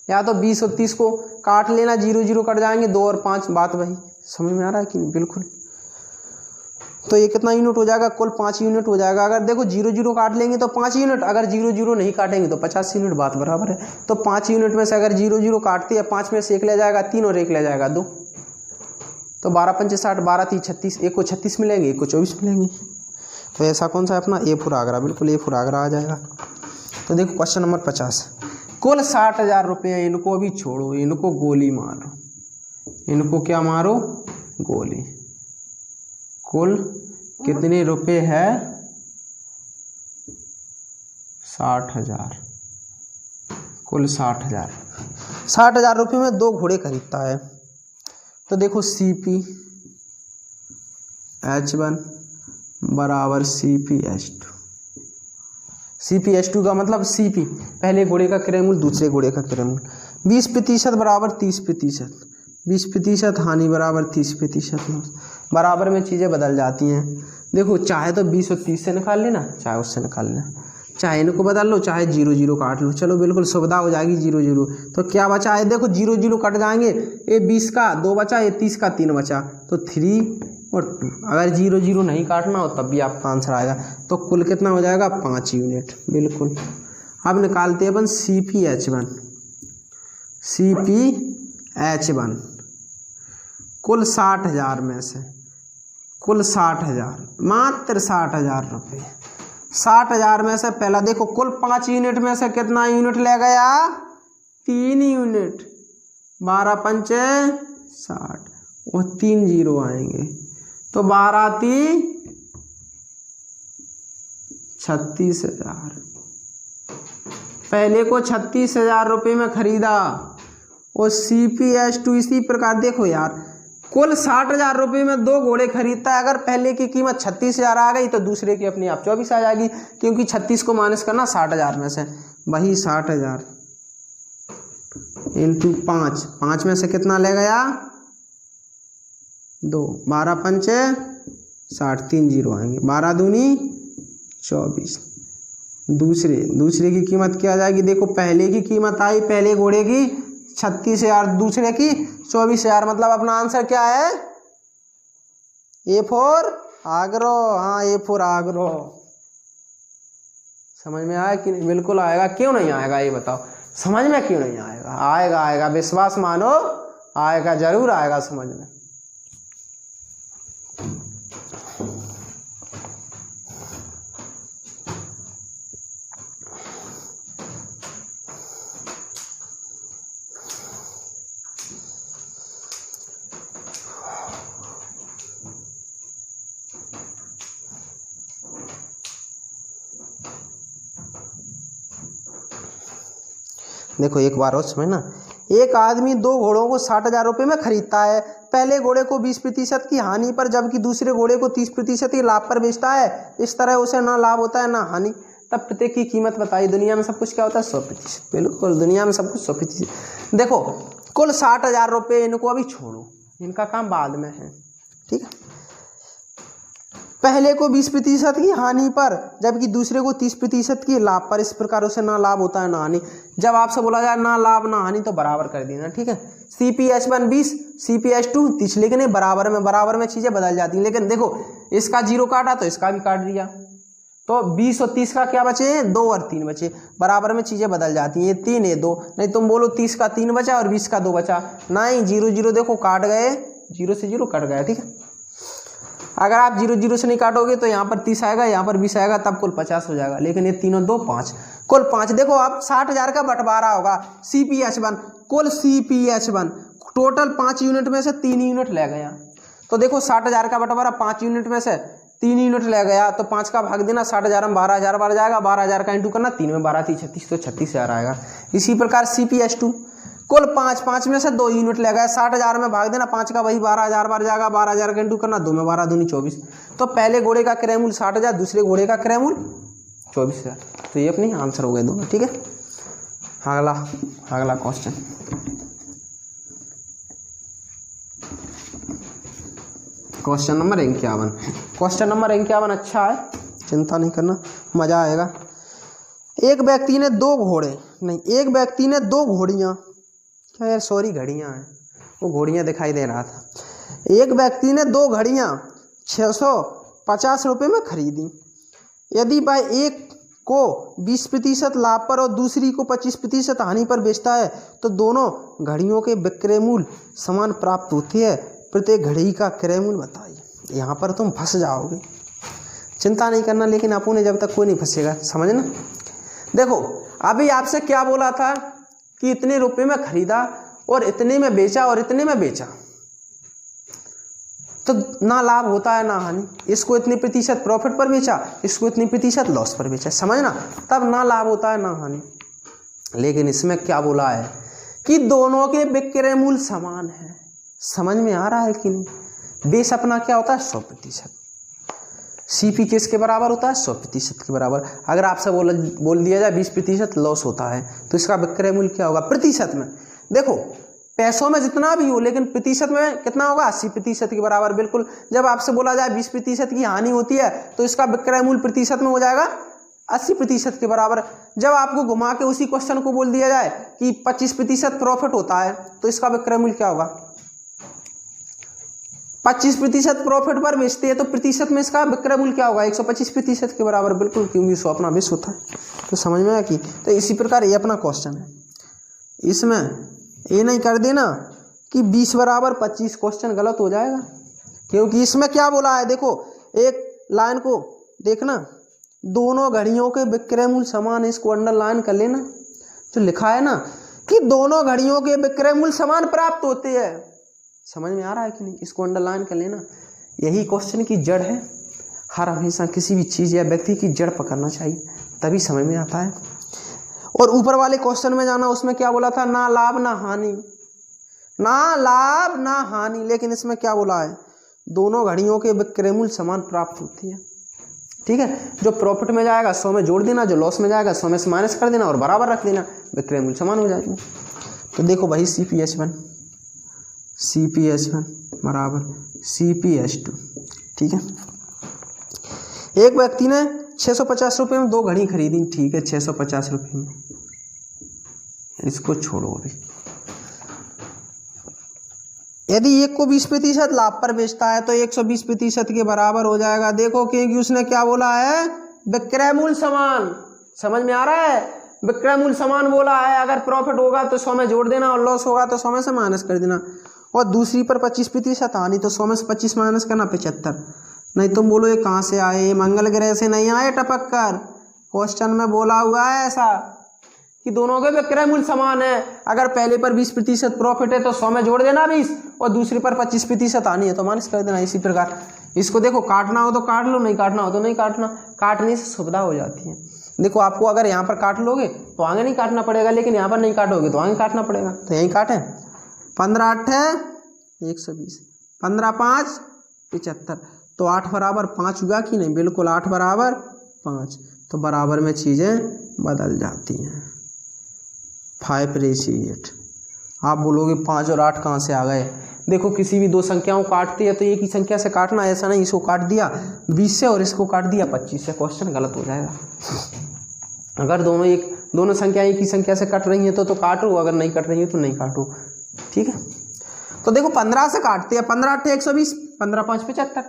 S1: या तो 20 और 30 को काट लेना, 0 0 कट जाएंगे, 2 और 5 बात वही। समझ में आ रहा है कि नहीं? बिल्कुल। तो ये कितना यूनिट हो जाएगा? कुल 5 यूनिट हो जाएगा। अगर देखो 0 0 काट लेंगे तो 5 यूनिट, अगर 0 0 नहीं काटेंगे तो 50 यूनिट, बात बराबर है। तो 5 यूनिट में से अगर 0 0 काटते हैं, 5 में से 1 ले जाएगा 3 और 1 ले जाएगा 2, तो 12 5 60, 12 3 36, एक को 36 मिलेंगे, एक को 24 मिलेंगे। तो ऐसा कौन सा है अपना? A4 आगरा। बिल्कुल A4 आगरा आ जाएगा। तो देखो क्वेश्चन नंबर 50। कुल 60,000 रुपये, इनको अभी छोड़ो, इनको गोली मारो। इनको क्या मारो? गोली। कुल कितने रुपए है? 60,000। कुल 60,000। 60,000 रुपये में 2 घोड़े खरीदता है। तो देखो CpH1 बराबर CpH2। CpH2 का मतलब CP पहले घोड़े का क्रय मूल, दूसरे घोड़े का क्रय मूल। 20% बराबर 30%, 20% हानि बराबर 30% बराबर में चीज़ें बदल जाती हैं। देखो चाहे तो 20 और 30 से निकाल लेना, चाहे उससे निकाल लेना, चाहे इनको बदल लो, चाहे 0 0 काट लो। चलो बिल्कुल सुविधा हो जाएगी 0 0। तो क्या बचा है? देखो 0 0 कट जाएंगे, ये 20 का 2 बचा, ये 30 का 3 बचा, तो 3 और 2। अगर 0 0 नहीं काटना हो तब भी आपका आंसर आएगा। तो कुल कितना हो जाएगा? 5 यूनिट। बिल्कुल। अब निकालते हैं अपन CpH1। CpH1 कुल 60,000 में से, कुल 60,000, मात्र 60,000 रुपये। 60,000 में से पहला देखो कुल 5 यूनिट में से कितना यूनिट ले गया? 3 यूनिट। 12 पंचे 60 और 3 0 आएंगे, तो 12 3 36,000। पहले को 36,000 रुपये में खरीदा। और CpH2 इसी प्रकार देखो यार, कुल 60,000 रुपये में 2 घोड़े खरीदता है। अगर पहले की कीमत 36,000 आ गई तो दूसरे की अपने आप 24 आ जाएगी, क्योंकि 36 को माइनस करना 60,000 में से। वही 60,000 इंटू 5, 5 में से कितना ले गया? 2, 12 पंचे 60, 3 0 आएंगे, 12 दूनी 24। दूसरे की कीमत क्या आ जाएगी? देखो पहले की कीमत आई, पहले घोड़े की 36,000, दूसरे की 24,000। मतलब अपना आंसर क्या है? A4 आगरा। हाँ A4 आगरा। समझ में आया कि नहीं? बिल्कुल आएगा। क्यों नहीं आएगा ये बताओ? समझ में क्यों नहीं आएगा? आएगा, आएगा, विश्वास मानो, आएगा, जरूर आएगा समझ में। देखो एक बार और समझना। एक आदमी 2 घोड़ों को 60,000 रुपये में खरीदता है। पहले घोड़े को 20% की हानि पर जबकि दूसरे घोड़े को 30% के लाभ पर बेचता है। इस तरह उसे ना लाभ होता है ना हानि, तब प्रत्येक की कीमत बताइए। दुनिया में सब कुछ क्या होता है? 100%। बिल्कुल, दुनिया में सब कुछ 100%। देखो कुल 60,000 रुपये, इनको अभी छोड़ो, इनका काम बाद में है। ठीक है। पहले को 20% की हानि पर जबकि दूसरे को 30% की लाभ पर। इस प्रकार उसे ना लाभ होता है ना हानि। जब आपसे बोला जाए ना लाभ ना हानि तो बराबर कर देना। ठीक है, CpH1 20, CpH2 30, लेकिन ये बराबर में चीजें बदल जाती हैं। लेकिन देखो इसका 0 काटा तो इसका भी काट दिया, तो 20 और 30 का क्या बचे, 2 और 3 बचे, बराबर में चीजें बदल जाती हैं, ये 3 ये 2, नहीं तुम बोलो 30 का 3 बचा और 20 का 2 बचा, नहीं 0 0 देखो काट गए, 0 से 0 कट गया, ठीक है। अगर आप 0 0 से नहीं काटोगे तो यहाँ पर 30 आएगा, यहाँ पर 20 आएगा, तब कुल 50 हो जाएगा, लेकिन ये 3 और 2 5, कुल 5। देखो आप 60,000 का बंटवारा होगा, CpH1 कुल CpH1 टोटल 5 यूनिट में से 3 यूनिट ले गया, तो देखो 60,000 का बंटवारा 5 यूनिट में से 3 यूनिट ले गया, तो 5 का भाग देना, 60,000 में 12,000 बार जाएगा, 12,000 का इंटू करना, 3 में 12 3 36, तो 36,000 आएगा। इसी प्रकार CpH2 कुल 5 में से 2 यूनिट ले गए, 60,000 में भाग देना, 5 का वही 12,000 बार जाएगा, 12,000 का इंटू करना, 2 में 12 दूनी 24, तो पहले घोड़े का क्रय मूल्य 60,000, दूसरे घोड़े का क्रय मूल्य 24,000, तो ये अपनी आंसर हो गए दोनों, ठीक है। अगला question, question number 51। Question number 51 अच्छा है, चिंता नहीं करना, मजा आएगा। एक व्यक्ति ने 2 घोड़ियां, क्या यार सॉरी घड़ियां हैं, वो घोड़ियां दिखाई दे रहा था। एक व्यक्ति ने 2 घड़ियां 650 रुपये में खरीदी। यदि वह एक को 20% लाभ पर और दूसरी को 25% हानि पर बेचता है तो दोनों घड़ियों के विक्रय मूल्य समान प्राप्त होते हैं, प्रत्येक घड़ी का क्रय मूल्य बताइए। यहाँ पर तुम फंस जाओगे, चिंता नहीं करना, लेकिन अपने जब तक कोई नहीं फंसेगा, समझना। देखो अभी आपसे क्या बोला था कि इतने रुपए में खरीदा और इतने में बेचा और इतने में बेचा, तो ना लाभ होता है ना हानि। इसको इतने प्रतिशत प्रॉफिट पर बेचा, इसको इतनी प्रतिशत लॉस पर बेचा, समझना, तब ना लाभ होता है ना हानि। लेकिन इसमें क्या बोला है कि दोनों के विक्रय मूल्य समान है। समझ में आ रहा है कि नहीं। बेस अपना क्या होता है 100%, CP किसके बराबर होता है 100% के बराबर। अगर आपसे बोल दिया जाए 20% लॉस होता है तो इसका विक्रय मूल्य क्या होगा प्रतिशत में। देखो पैसों में जितना भी हो, लेकिन प्रतिशत में कितना होगा 80% के बराबर। बिल्कुल जब आपसे बोला जाए 20% की हानि होती है तो इसका विक्रय मूल्य प्रतिशत में हो जाएगा 80% के बराबर। जब आपको घुमा के उसी क्वेश्चन को बोल दिया जाए कि 25% प्रॉफिट होता है तो इसका विक्रय मूल्य क्या होगा 25% प्रॉफिट पर बेचते हैं तो प्रतिशत में इसका विक्रय मूल्य क्या होगा 125% के बराबर। बिल्कुल, क्योंकि इसको अपना विष होता है। तो समझ में आया कि, तो इसी प्रकार ये अपना क्वेश्चन है। इसमें ये नहीं कर देना कि 20 बराबर 25, क्वेश्चन गलत हो जाएगा, क्योंकि इसमें क्या बोला है। देखो एक लाइन को देखना, दोनों घड़ियों के विक्रय मूल्य समान है, इसको अंडरलाइन कर लेना। जो लिखा है ना कि दोनों घड़ियों के विक्रय मूल्य समान प्राप्त होते हैं, समझ में आ रहा है कि नहीं, इसको अंडरलाइन कर लेना। यही क्वेश्चन की जड़ है। हर हमेशा किसी भी चीज़ या व्यक्ति की जड़ पकड़ना चाहिए, तभी समझ में आता है। और ऊपर वाले क्वेश्चन में जाना, उसमें क्या बोला था, ना लाभ ना हानि, ना लाभ ना हानि। लेकिन इसमें क्या बोला है, दोनों घड़ियों के विक्रय मूल्य समान प्राप्त होती है। ठीक है, जो प्रॉफिट में जाएगा 100 में जोड़ देना, जो लॉस में जाएगा 100 में से माइनस कर देना और बराबर रख देना, विक्रय मूल्य समान हो जाएंगे। तो देखो भाई CpH1 बराबर CpH2। ठीक है, एक व्यक्ति ने 650 रुपये में 2 घड़ी खरीदी। ठीक है, 650 रुपये में, इसको छोड़ो अभी। यदि एक को 20% लाभ पर बेचता है तो 120% के बराबर हो जाएगा। देखो क्योंकि उसने क्या बोला है, विक्रय मूल्य समान। समझ में आ रहा है, विक्रय मूल्य समान बोला है। अगर प्रॉफिट होगा तो 100 में जोड़ देना और लॉस होगा तो 100 में से माइनस कर देना। और दूसरी पर 25% हानि, तो 100 में से 25 माइनस करना 75। नहीं तुम बोलो ये कहाँ से आए, मंगल ग्रह से नहीं आए टपक कर। क्वेश्चन में बोला हुआ है ऐसा कि दोनों के विक्रय मूल्य समान है। अगर पहले पर 20% प्रॉफिट है तो 100 में जोड़ देना 20, और दूसरी पर 25% हानि है तो माइनस कर देना। इसी प्रकार इसको देखो, काटना हो तो काट लो, नहीं काटना हो तो नहीं काटना। काटने से सुविधा हो जाती है। देखो आपको अगर यहाँ पर काट लोगे तो आगे नहीं काटना पड़ेगा, लेकिन यहाँ पर नहीं काटोगे तो आगे काटना पड़ेगा। तो यहीं काटें, 15 8 120, 15 5 75, तो 8 बराबर 5 हुआ कि नहीं। बिल्कुल 8 बराबर 5, तो बराबर में चीज़ें बदल जाती हैं। 5:8। आप बोलोगे 5 और 8 कहाँ से आ गए। देखो किसी भी 2 संख्याओं को काटती है तो एक ही संख्या से काटना, ऐसा नहीं इसको काट दिया 20 से और इसको काट दिया 25 से, क्वेश्चन गलत हो जाएगा। अगर दोनों संख्याएं एक ही संख्या से कट रही हैं तो काटो, अगर नहीं कट रही है तो नहीं काटो। ठीक है, तो देखो 15 से काटते हैं, 15 8 120, 15 5 75,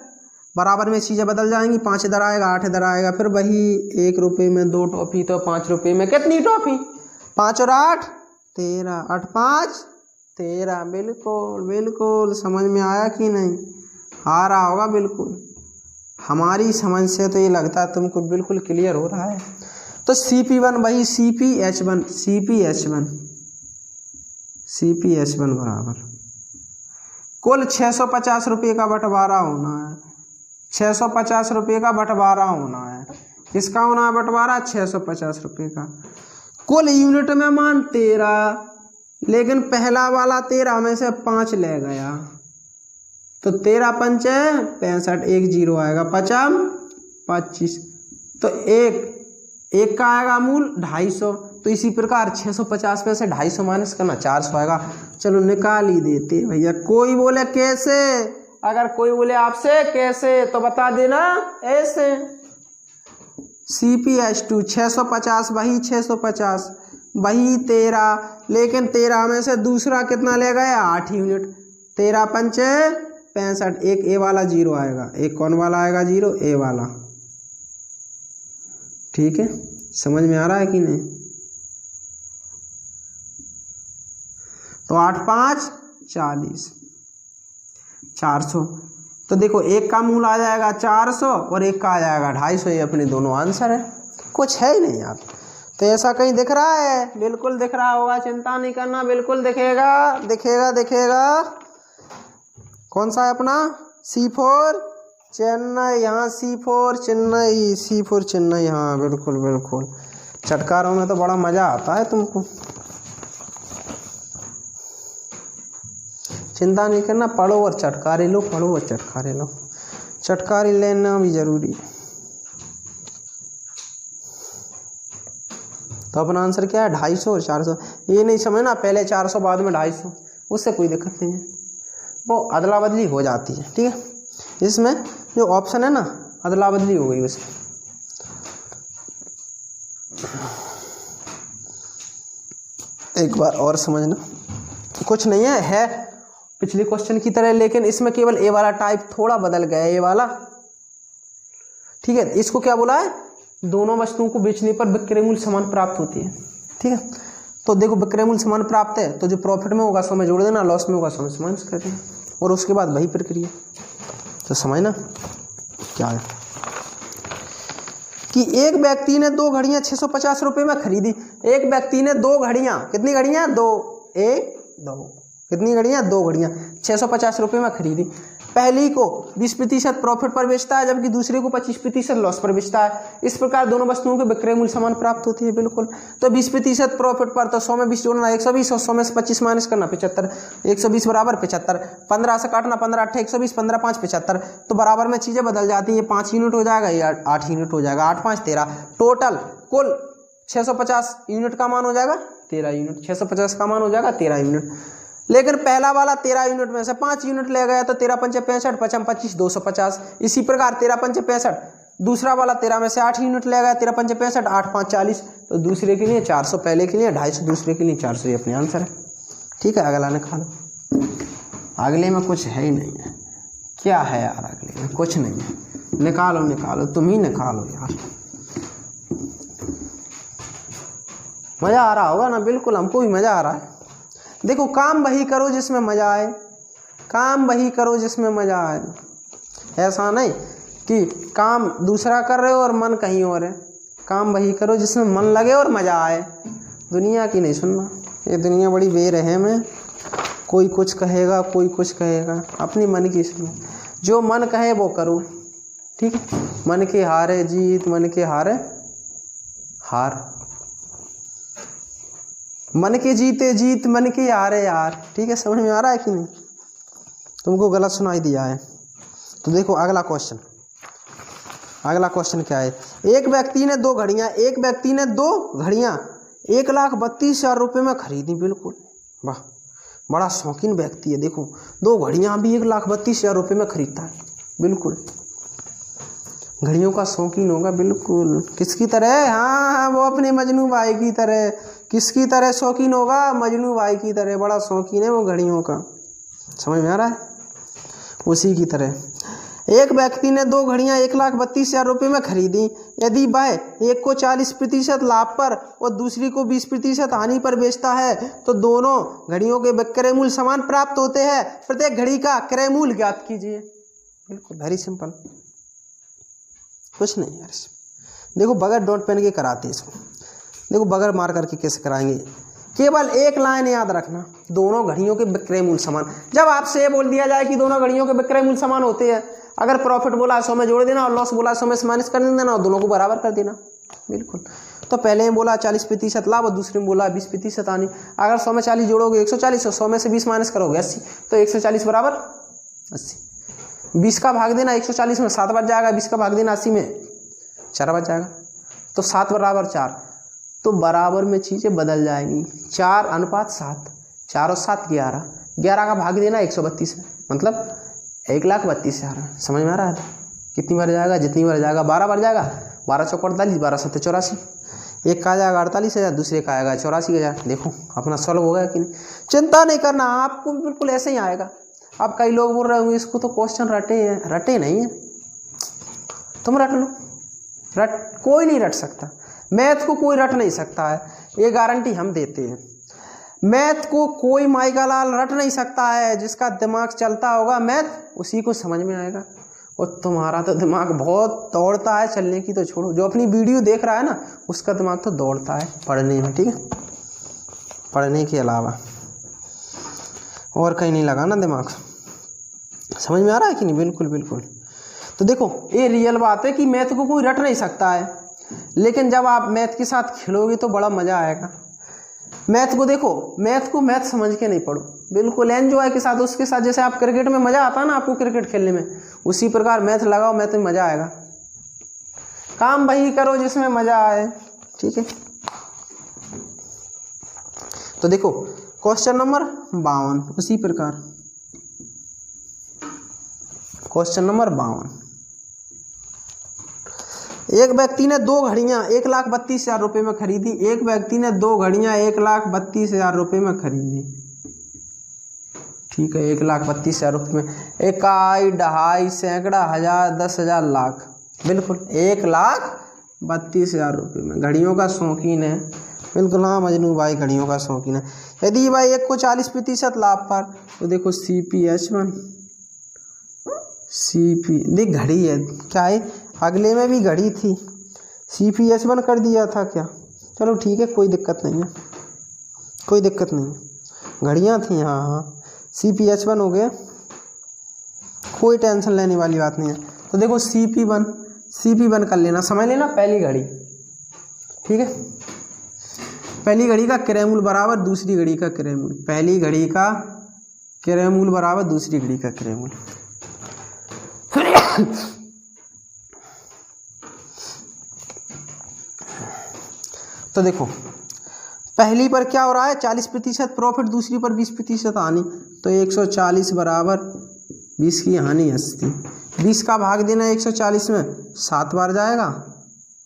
S1: बराबर में चीज़ें बदल जाएंगी, 5 इधर आएगा 8 इधर आएगा, फिर वही 1 रुपये में 2 टॉफ़ी, तो 5 रुपये में कितनी टॉफ़ी, 5 और 8 13, 8 5 13, बिल्कुल बिल्कुल समझ में आया कि नहीं, आ रहा होगा बिल्कुल, हमारी समझ से तो ये लगता है तुमको बिल्कुल क्लियर हो रहा है। तो CP1 वही CPH1 बराबर कुल 650 रुपये का बंटवारा होना है, 650 रुपये का बंटवारा होना है, किसका होना है बंटवारा, 650 रुपये का। कुल यूनिट में मान 13, लेकिन पहला वाला 13 में से 5 ले गया, तो 13 5 65, 1 0 आएगा, 50 25, तो एक का आएगा मूल 250, तो इसी प्रकार 650 में से 250 माइनस करना 400 आएगा। चलो निकाल ही देते भैया, कोई बोले कैसे, अगर कोई बोले आपसे कैसे तो बता देना ऐसे। CPH2 650 वही 650 वही 13, लेकिन 13 में से दूसरा कितना ले गया 8 यूनिट, 13 5 65, एक ए वाला 0 आएगा, एक कौन वाला आएगा 0, ए वाला। ठीक है, समझ में आ रहा है कि नहीं। तो 8 5 40, 400, तो देखो एक का मूल आ जाएगा 400 और एक का आ जाएगा 250, ये अपने दोनों आंसर है, कुछ है ही नहीं यार। तो ऐसा कहीं दिख रहा है, बिल्कुल दिख रहा होगा, चिंता नहीं करना, बिल्कुल दिखेगा दिखेगा दिखेगा। कौन सा है अपना C4 चेन्नई, यहाँ C4 चेन्नई, हाँ बिल्कुल बिल्कुल। चटकारों में तो बड़ा मज़ा आता है तुमको, चिंता नहीं करना, पढ़ो और चटकारे लो, पढ़ो और चटकारे लो, चटकारे लेना भी ज़रूरी है। तो अपना आंसर क्या है 250 और 400, ये नहीं समझना पहले 400 बाद में 250, उससे कोई दिक्कत नहीं है, वो अदला बदली हो जाती है। ठीक है, इसमें जो ऑप्शन है ना अदला बदली हो गई उसमें। एक बार और समझना, कुछ नहीं है पिछले क्वेश्चन की तरह, लेकिन इसमें केवल ए वाला टाइप थोड़ा बदल गया है, ए वाला। ठीक है, इसको क्या बोला है, दोनों वस्तुओं को बेचने पर विक्रय मूल्य समान प्राप्त होती है। ठीक है, तो देखो विक्रय मूल्य समान प्राप्त है, तो जो प्रॉफिट में होगा 100 में जोड़ देना, लॉस में होगा 100 में माइनस कर देना, और उसके बाद वही प्रक्रिया। तो समझना क्या है कि एक व्यक्ति ने 2 घड़ियां 650 रुपये में खरीदी। एक व्यक्ति ने 2 घड़ियां, कितनी घड़ियां, 2 कितनी घड़ियां, 2 घड़ियां 650 रुपये में खरीदी। पहली को 20% प्रॉफिट पर बेचता है, जबकि दूसरे को 25% लॉस पर बेचता है। इस प्रकार दोनों वस्तुओं के विक्रय मूल्य समान प्राप्त होती है। बिल्कुल, तो 20% प्रॉफिट पर, तो 100 में 20 जोड़ना 120, और 100 में से 25 माइनस करना 75, 120 बराबर 75, 15 से काटना 15 8 120, 15 5 75, तो बराबर में चीज़ें बदल जाती हैं, ये 5 यूनिट हो जाएगा, ये 8 यूनिट हो जाएगा, 8 5 13, टोटल कुल 650 यूनिट का मान हो जाएगा 13 यूनिट, 650 का मान हो जाएगा 13 यूनिट। लेकिन पहला वाला 13 यूनिट में से 5 यूनिट ले गया, तो 13 5 65, 5 25 250। इसी प्रकार 13 5 65, दूसरा वाला 13 में से 8 यूनिट ले गया, 13 5 65, 8 5 40, तो दूसरे के लिए 400, पहले के लिए 250, दूसरे के लिए 400, ये अपने आंसर है। ठीक है, अगला निकालो। अगले में कुछ है ही नहीं है, क्या है यार अगले में, कुछ नहीं है, निकालो निकालो, तुम ही निकालो यार। मज़ा आ रहा होगा ना, बिल्कुल हमको भी मज़ा आ रहा है। देखो, काम वही करो जिसमें मज़ा आए, काम वही करो जिसमें मज़ा आए। ऐसा नहीं कि काम दूसरा कर रहे हो और मन कहीं और है, काम वही करो जिसमें मन लगे और मज़ा आए। दुनिया की नहीं सुनना, ये दुनिया बड़ी बेरहम है, कोई कुछ कहेगा कोई कुछ कहेगा, अपनी मन की सुनो, जो मन कहे वो करो। ठीक है, मन के हारे जीत, मन के हारे हार, मन के जीते जीत, मन के हारे यार। ठीक है, समझ में आ रहा है कि नहीं, तुमको गलत सुनाई दिया है। तो देखो अगला क्वेश्चन, अगला क्वेश्चन क्या है। एक व्यक्ति ने 2 घड़ियां 1,32,000 रुपये में खरीदी। बिल्कुल, वाह, बड़ा शौकीन व्यक्ति है। देखो, 2 घड़ियां भी 1,32,000 रुपये में खरीदता है। बिल्कुल, घड़ियों का शौकीन होगा। बिल्कुल, किसकी तरह, हाँ, वो अपने मजनू भाई की तरह, किसकी तरह शौकीन होगा? मजनू भाई की तरह, बड़ा शौकीन है वो घड़ियों का। समझ में आ रहा है? उसी की तरह एक व्यक्ति ने 2 घड़ियां 1,32,000 रुपये में खरीदी। यदि वह एक को 40% लाभ पर और दूसरी को 20% हानि पर बेचता है तो दोनों घड़ियों के विक्रय मूल्य समान प्राप्त होते हैं। प्रत्येक घड़ी का क्रय मूल्य ज्ञात कीजिए। बिल्कुल वेरी सिंपल, कुछ नहीं यार। देखो बगैर डॉट पेन के कराते इसको। देखो बगैर मार करके कैसे कराएंगे, केवल एक लाइन याद रखना, दोनों घड़ियों के विक्रय मूल्य समान। जब आपसे ये बोल दिया जाए कि दोनों घड़ियों के विक्रय मूल्य समान होते हैं, अगर प्रॉफिट बोला 100 में जोड़ देना और लॉस बोला 100 में से माइनस कर देना और दोनों को बराबर कर देना। बिल्कुल, तो पहले में बोला 40% लाभ और दूसरे में बोला 20% हानि। अगर 100 में 40 जोड़ोगे 140 और 100 में से 20 माइनस करोगे 80, तो 140 बराबर 80। 20 का भाग देना 140 में 7 बच जाएगा, 20 का भाग देना 80 में 4 बच जाएगा, तो 7 बराबर 4। तो बराबर में चीज़ें बदल जाएंगी। 4:7, 4 और 7 11, 11 का भाग देना 132 में, मतलब 1,32,000। समझ में आ रहा है? कितनी बार जाएगा? जितनी बार जाएगा 12 बार जाएगा। 12 चौक 48, 12 7 84। एक का जाएगा 48,000, दूसरे का आएगा 84,000। देखो अपना सॉल्व हो गया कि नहीं? चिंता नहीं करना, आपको बिल्कुल ऐसे ही आएगा। अब कई लोग बोल रहे होंगे इसको तो क्वेश्चन रटे नहीं है। तुम रट लो, कोई नहीं रट सकता। मैथ को कोई रट नहीं सकता है, ये गारंटी हम देते हैं। मैथ को कोई माइका लाल रट नहीं सकता है। जिसका दिमाग चलता होगा मैथ, उसी को समझ में आएगा। और तुम्हारा तो दिमाग बहुत दौड़ता है, चलने की तो छोड़ो, जो अपनी वीडियो देख रहा है ना उसका दिमाग तो दौड़ता है पढ़ने में। ठीक है, पढ़ने के अलावा और कहीं नहीं लगा ना दिमाग। समझ में आ रहा है कि नहीं? बिल्कुल बिल्कुल। तो देखो ये रियल बात है कि मैथ को कोई रट नहीं सकता है, लेकिन जब आप मैथ के साथ खेलोगे तो बड़ा मज़ा आएगा। मैथ को देखो, मैथ को मैथ समझ के नहीं पढ़ो, बिल्कुल एंजॉय के साथ, उसके साथ। जैसे आप क्रिकेट में मज़ा आता है ना आपको क्रिकेट खेलने में, उसी प्रकार मैथ लगाओ, मैथ में मज़ा आएगा। काम वही करो जिसमें मज़ा आए। ठीक है, तो देखो क्वेश्चन नंबर 52 उसी प्रकार। क्वेश्चन नंबर 52, एक व्यक्ति ने 2 घड़ियां 1,32,000 रुपये में खरीदी। एक व्यक्ति ने 2 घड़ियां 1,32,000 रुपये में खरीदी। ठीक है, 1,32,000 रुपये में, इकाई, दहाई, सैकड़ा, हजार, 10,000, लाख। बिल्कुल 1,32,000 रुपये में। घड़ियों का शौकीन है, बिल्कुल। हाँ मजनू भाई घड़ियों का शौकीन है। यदि भाई एक को 40% लाभ पर, तो देखो CPH1 देख घड़ी है क्या है, अगले में भी घड़ी थी, CPH1 कर दिया था क्या? चलो ठीक है, कोई दिक्कत नहीं है, कोई दिक्कत नहीं है, घड़ियाँ थी। हाँ CPH1 हो गया, कोई टेंशन लेने वाली बात नहीं है। तो देखो CP1 कर लेना, समझ लेना पहली घड़ी। ठीक है, पहली घड़ी का क्रय मूल्य बराबर दूसरी घड़ी का क्रय मूल्य, पहली घड़ी का क्रय मूल्य बराबर दूसरी घड़ी का क्रय मूल्य। तो देखो पहली पर क्या हो रहा है, 40% प्रॉफिट, दूसरी पर 20% हानि। तो 140 बराबर 20 की हानि 80। 20 का भाग देना 140 में 7 बार जाएगा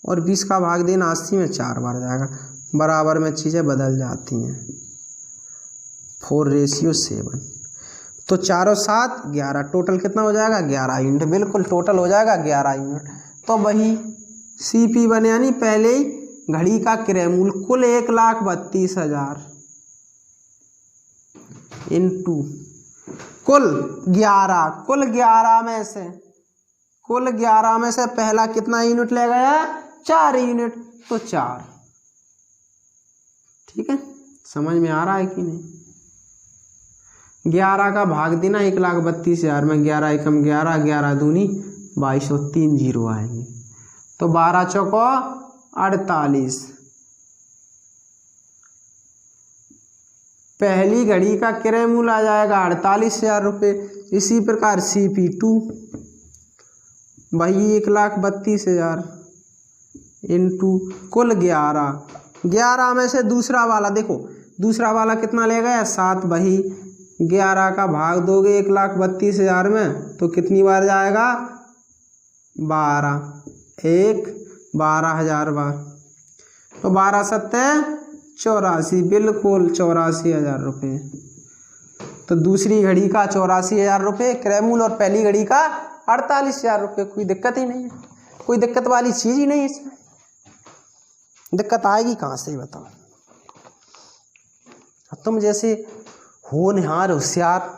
S1: और 20 का भाग देना 80 में 4 बार जाएगा। बराबर में चीज़ें बदल जाती हैं। 4:7। तो 4 और 7 11, टोटल कितना हो जाएगा? 11 यूनिट। बिल्कुल टोटल हो जाएगा 11 यूनिट। तो वही CP1 यानी पहले ही घड़ी का क्रय मूल्य कुल 1,32,000 इंटू कुल 11 में से पहला कितना यूनिट ले गया? 4 यूनिट, तो 4। ठीक है, समझ में आ रहा है कि नहीं? 11 का भाग देना 1,32,000 में, 11 एकम 11, 11 दूनी 22 और 3 जीरो आएंगे, तो 12 चौको 48। पहली घड़ी का क्रय मूल्य आ जाएगा 48,000 रुपये। इसी प्रकार CP2 वही 1,32,000 इंटू कुल 11 में से दूसरा वाला, देखो दूसरा वाला कितना ले गया? 7। वही 11 का भाग दोगे 1,32,000 में तो कितनी बार जाएगा? 12, 12,000 बार। तो 12 7 84, बिल्कुल 84,000 रुपये। तो दूसरी घड़ी का 84,000 रुपये क्रयमूल्य और पहली घड़ी का 48,000 रुपये। कोई दिक्कत ही नहीं है, कोई दिक्कत वाली चीज़ ही नहीं है इसमें। दिक्कत आएगी कहाँ से बताओ। तुम जैसे होनहार होशियार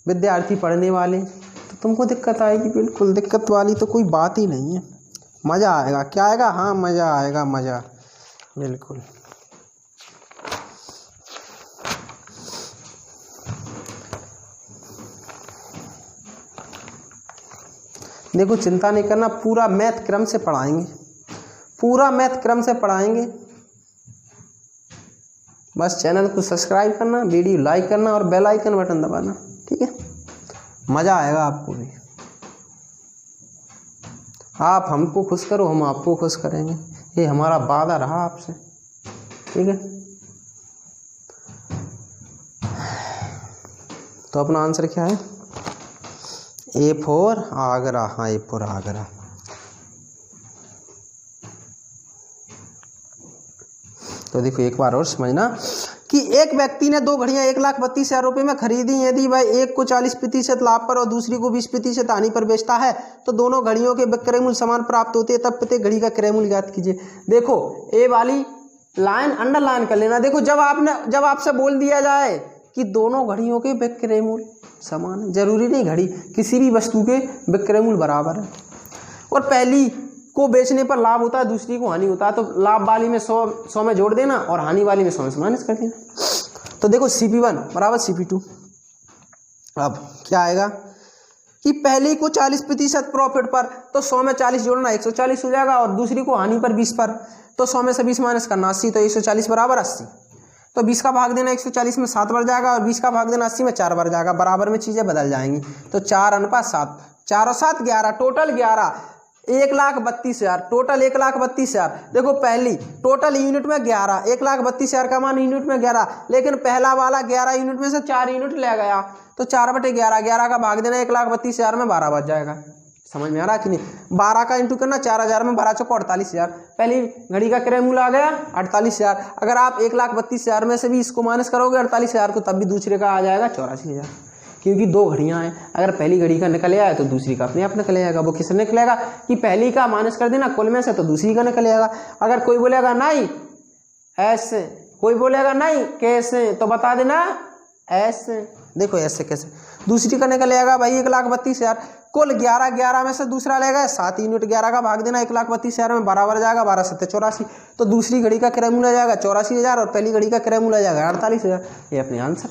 S1: विद्यार्थी पढ़ने वाले तो तुमको दिक्कत आएगी, बिल्कुल दिक्कत वाली तो कोई बात ही नहीं है। मज़ा आएगा, क्या आएगा, हाँ मज़ा आएगा, मज़ा बिल्कुल। देखो चिंता नहीं करना, पूरा मैथ क्रम से पढ़ाएंगे, पूरा मैथ क्रम से पढ़ाएंगे। बस चैनल को सब्सक्राइब करना, वीडियो लाइक करना और बेल आइकन बटन दबाना, ठीक है। मज़ा आएगा आपको भी। आप हमको खुश करो, हम आपको खुश करेंगे, ये हमारा वादा रहा आपसे, ठीक है। तो अपना आंसर क्या है? A for Agra. हाँ, ए फॉर आगरा। तो देखो एक बार और समझना कि एक व्यक्ति ने दो घड़ियां 1,32,000 रुपये में खरीदी। यदि वह एक को 40% लाभ पर और दूसरी को 20% हानि पर बेचता है तो दोनों घड़ियों के विक्रय मूल्य समान प्राप्त होते हैं, तब प्रत्येक घड़ी का क्रय मूल्य ज्ञात कीजिए। देखो ए वाली लाइन अंडरलाइन कर लेना। देखो जब आपसे बोल दिया जाए कि दोनों घड़ियों के विक्रय मूल्य समान है, जरूरी नहीं घड़ी, किसी भी वस्तु के विक्रय मूल्य बराबर है, और पहली को बेचने पर लाभ होता है, दूसरी को हानि होता है, तो लाभ वाली में 100 में जोड़ देना और हानि वाली में 100 में माइनस कर देना। तो देखो CP1 बराबर CP2। अब क्या आएगा कि पहली को 40% प्रॉफिट पर तो 100 में 40 जोड़ना 140 हो जाएगा, और दूसरी को हानि पर 20 पर तो 100 में से 20 माइनस करना 80, तो 140 बराबर 80। तो 20 का भाग देना 140 में 7 बार जाएगा, और 20 का भाग देना 80 में 4 बार जाएगा। बराबर में चीज़ें बदल जाएंगी, तो 4:7, 4 और 7 11, टोटल 11, 1,32,000, टोटल 1,32,000। देखो पहली टोटल यूनिट में 11, 1,32,000 का मान यूनिट में 11, लेकिन पहला वाला 11 यूनिट में से 4 यूनिट ले गया, तो 4/11, 11 का भाग देना 1,32,000 में 12 बच जाएगा। समझ में आ रहा कि नहीं? 12 का इंटू करना 4,000 में 12 चौको 48,000। पहली घड़ी का क्रय मूल्य आ गया 48,000। अगर आप 1,32,000 में से भी इसको माइनस करोगे 48,000 को, तब भी दूसरे का आ जाएगा 84,000, क्योंकि दो घड़ियां हैं। अगर पहली घड़ी का निकल आया तो दूसरी का अपने आप निकल आएगा। वो किससे निकलेगा कि पहली का माइनस कर देना कुल में से, तो दूसरी का निकल आएगा। अगर कोई बोलेगा नहीं ऐसे, कोई बोलेगा नहीं कैसे, तो बता देना ऐसे। देखो ऐसे कैसे, दूसरी का निकल आएगा भाई 1,32,000, कुल 11 में से दूसरा लेगा 7 यूनिट, 11 का भाग देना 1,32,000 में बराबर जाएगा 12 7 84, तो दूसरी घड़ी का क्रय मूल्य आ जाएगा 84,000 और पहली घड़ी का क्रय मूल्य आ जाएगा 48,000। ये अपने आंसर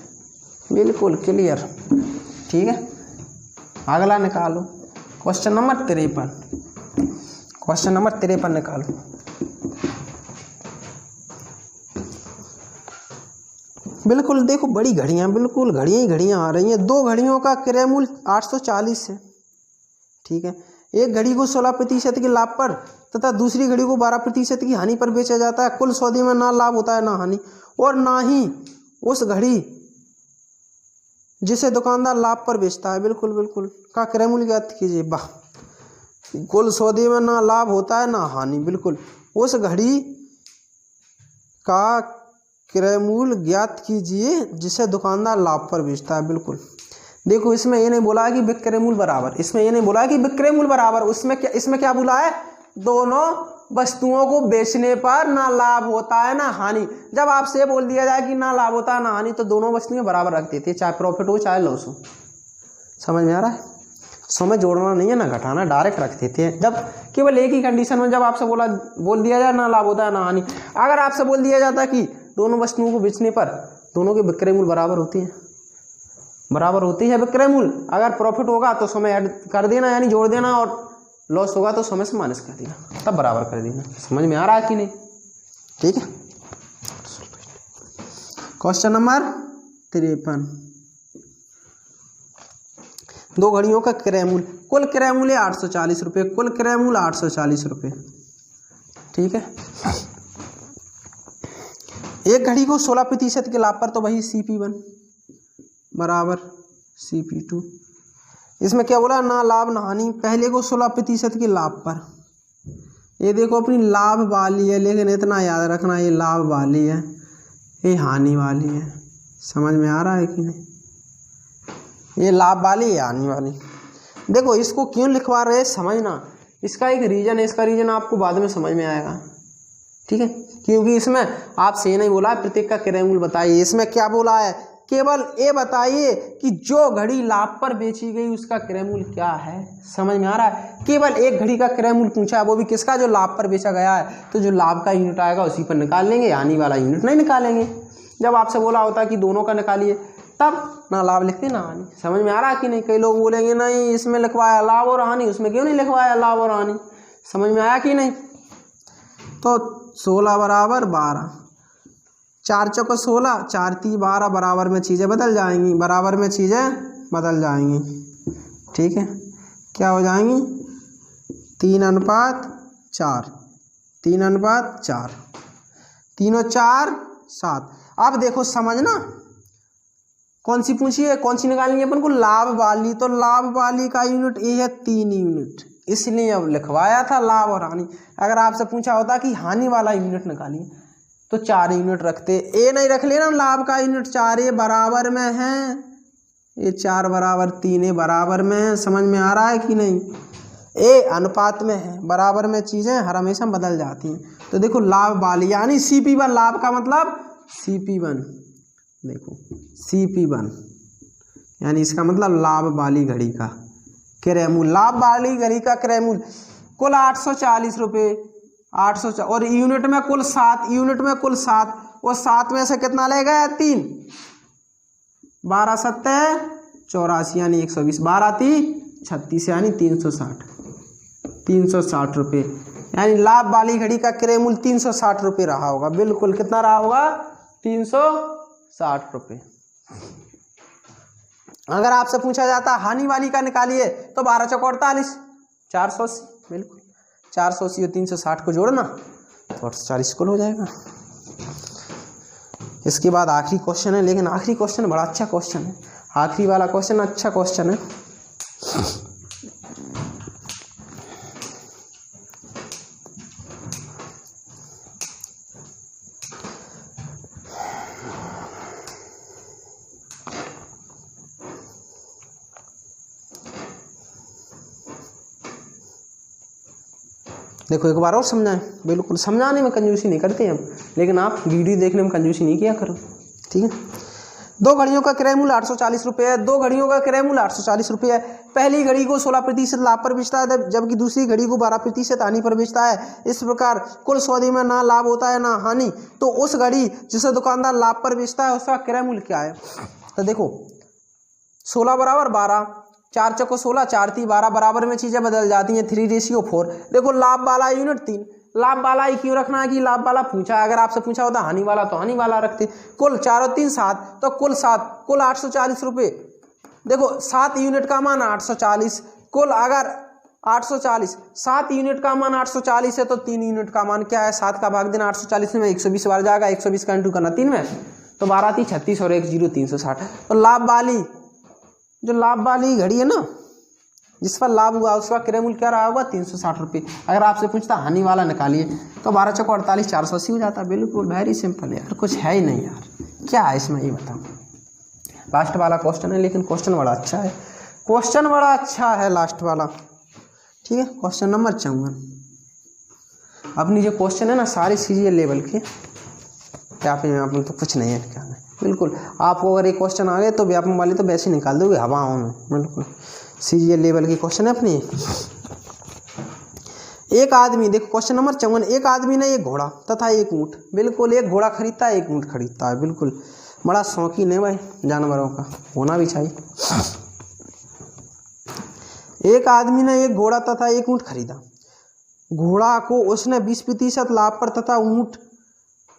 S1: बिल्कुल क्लियर, ठीक है। अगला निकालो क्वेश्चन नंबर 53। क्वेश्चन नंबर 53 निकालो। बिल्कुल देखो बड़ी घड़ियां, बिल्कुल घड़ियां ही घड़ियां आ रही हैं। दो घड़ियों का क्रय मूल्य 840 है, ठीक है। एक घड़ी को 16% के लाभ पर तथा दूसरी घड़ी को 12% की हानि पर बेचा जाता है। कुल सौदे में ना लाभ होता है ना हानि, और ना ही उस घड़ी जिसे दुकानदार लाभ पर बेचता है, बिल्कुल बिल्कुल, का क्रय मूल्य ज्ञात कीजिए। वाह, कुल सौदे में ना लाभ होता है ना हानि, बिल्कुल उस घड़ी का क्रय मूल्य ज्ञात कीजिए जिसे दुकानदार लाभ पर बेचता है। बिल्कुल देखो इसमें ये नहीं बोला है कि विक्रय मूल्य बराबर, इसमें ये नहीं बोला है कि विक्रय मूल्य बराबर, इसमें क्या बोला है, दोनों वस्तुओं को बेचने पर ना लाभ होता है ना हानि। जब आपसे बोल दिया जाए कि ना लाभ होता है ना हानि, तो दोनों वस्तुएं बराबर रख देते, चाहे प्रॉफिट हो चाहे लॉस हो। समझ में आ रहा है? सो में जोड़ना नहीं है ना घटाना, डायरेक्ट रख देते हैं। जब केवल एक ही कंडीशन में जब आपसे बोल दिया जाए ना लाभ होता है ना हानि। अगर आपसे बोल दिया जाता कि दोनों वस्तुओं को बेचने पर दोनों के विक्रय मूल्य बराबर होती है, बराबर होती है विक्रय मूल्य, अगर प्रॉफिट होगा तो समय ऐड कर देना यानी जोड़ देना, और लॉस होगा तो समय से माइनस कर देना, तब बराबर कर देना। समझ में आ रहा है कि नहीं? ठीक है। Question number 53। दो घड़ियों का क्रय मूल्य, कुल क्रय मूल्य 840 रुपये, कुल क्रय मूल्य 840 रुपये, ठीक है। एक घड़ी को 16% के लाभ पर तो वही CP1 बराबर CP2। इसमें क्या बोला, ना लाभ ना हानि। पहले को 16% के लाभ पर, ये देखो अपनी लाभ वाली है, लेकिन इतना याद रखना ये लाभ वाली है। ये हानि वाली है। समझ में आ रहा है कि नहीं? ये लाभ वाली है, हानि वाली। देखो इसको क्यों लिखवा रहे समझना, इसका एक रीजन है, इसका रीजन आपको बाद में समझ में आएगा, ठीक है। क्योंकि इसमें आपसे ये नहीं बोला है प्रत्येक का क्रय मूल्य बताइए, इसमें क्या बोला है, केवल ये बताइए कि जो घड़ी लाभ पर बेची गई उसका क्रय मूल्य क्या है। समझ में आ रहा है? केवल एक घड़ी का क्रय मूल्य पूछा है, वो भी किसका, जो लाभ पर बेचा गया है। तो जो लाभ का यूनिट आएगा उसी पर निकाल लेंगे, हानि वाला यूनिट नहीं निकालेंगे। जब आपसे बोला होता कि दोनों का निकालिए तब ना लाभ लिखते ना हानि। समझ में आ रहा कि नहीं? कई लोग बोलेंगे नहीं इसमें लिखवाया लाभ और हानि, उसमें क्यों नहीं लिखवाया लाभ और हानि। समझ में आया कि नहीं? तो 16 बराबर 12, 4 चौको 16, 4 ती 12, बराबर में चीज़ें बदल जाएंगी, बराबर में चीज़ें बदल जाएंगी, ठीक है। क्या हो जाएंगी? 3:4, 3:4, 3 4 7। अब देखो समझना, कौन सी पूछी है, कौन सी निकालनी है अपन को, लाभ वाली। तो लाभ वाली का यूनिट ए है 3 यूनिट, इसलिए अब लिखवाया था लाभ और हानि। अगर आपसे पूछा होता कि हानि वाला यूनिट निकालिए तो 4 यूनिट रखते, ए नहीं रख लेना, लाभ का यूनिट 4 ए बराबर में है, ये 4 बराबर 3 ए बराबर में है। समझ में आ रहा है कि नहीं? ए अनुपात में है, बराबर में चीज़ें हर हमेशा बदल जाती हैं। तो देखो लाभ वाली यानी CP1, लाभ का मतलब CP1, देखो CP1 यानी इसका मतलब लाभ वाली घड़ी का क्रय मूल्य। लाभ वाली घड़ी का क्रय मूल्य कुल 840 रुपये, 800 और यूनिट में कुल 7, यूनिट में कुल 7, और 7 में से कितना ले गया 3, 12 7 84 यानी 120, 12 × 36 यानी 360, 360 रुपये। यानी लाभ वाली घड़ी का क्रय मूल्य 360 रुपये रहा होगा। बिल्कुल कितना रहा होगा? 360 रुपये। अगर आपसे पूछा जाता हानि वाली का निकालिए तो 12 चौको 48, 480, बिल्कुल 480 और 360 को जोड़ना तो 48 कुल हो जाएगा। इसके बाद आखिरी क्वेश्चन है, लेकिन आखिरी क्वेश्चन बड़ा अच्छा क्वेश्चन है, आखिरी वाला क्वेश्चन अच्छा क्वेश्चन है। देखो एक बार और समझाएं, बिल्कुल समझाने में कंजूसी नहीं करते हम, लेकिन आप वीडियो देखने में कंजूसी नहीं किया करो, ठीक है। 2 घड़ियों का क्रय मूल्य 840 रुपये है, 2 घड़ियों का क्रय मूल्य 840 रुपये है। पहली घड़ी को 16% लाभ पर बेचता है, जबकि दूसरी घड़ी को 12% हानि पर बेचता है। इस प्रकार कुल सौदे में ना लाभ होता है ना हानि। तो उस घड़ी जिसे दुकानदार लाभ पर बेचता है उसका क्रय मूल्य क्या है? तो देखो 16 बराबर 12, 4 चौको 16, 4 × 12, बराबर में चीज़ें बदल जाती हैं, 3:4। देखो लाभ वाला यूनिट 3, लाभ वाला ही क्यों रखना है कि लाभ वाला पूछा है। अगर आपसे पूछा होता हानि वाला तो हानि वाला रखते। कुल 4 और 3 7, तो कुल 7, कुल 840 रुपये। देखो 7 यूनिट का मान 840, कुल अगर 840, 7 यूनिट का मान 840 है तो 3 यूनिट का मान क्या है? 7 का भाग देना 840 में 120 बार जाएगा, 120 का इंटू करना 3 में, तो 12 × 36 और 1 0 360। तो लाभ वाली, जो लाभ वाली घड़ी है ना जिस पर लाभ हुआ उसका क्रय मूल्य क्या रहा होगा? 360 रुपये। अगर आपसे पूछता हानि वाला निकालिए तो 12 चौको 48, 480 हो जाता। बिल्कुल वेरी सिंपल यार, कुछ है ही नहीं यार, क्या है इसमें ये बताओ। लास्ट वाला क्वेश्चन है, लेकिन क्वेश्चन बड़ा अच्छा है, क्वेश्चन बड़ा अच्छा है लास्ट वाला, ठीक है। Question number 54। अपनी जो क्वेश्चन है ना सारे सीजीएल लेवल के, व्यापम में तो कुछ नहीं है क्या, बिल्कुल आपको अगर एक क्वेश्चन आ गए तो व्यापम वाले तो वैसे निकाल दोगे हवाओं में, बिल्कुल सीजीएल लेवल की क्वेश्चन है अपनी। एक आदमी, देखो क्वेश्चन नंबर 54, एक आदमी ने एक घोड़ा तथा एक ऊंट, बिल्कुल एक घोड़ा खरीदता है एक ऊंट खरीदता है, बिल्कुल बड़ा शौकीन है भाई जानवरों का, होना भी चाहिए। एक आदमी ने एक घोड़ा तथा एक ऊंट खरीदा। घोड़ा को उसने 20% लाभ पर तथा ऊंट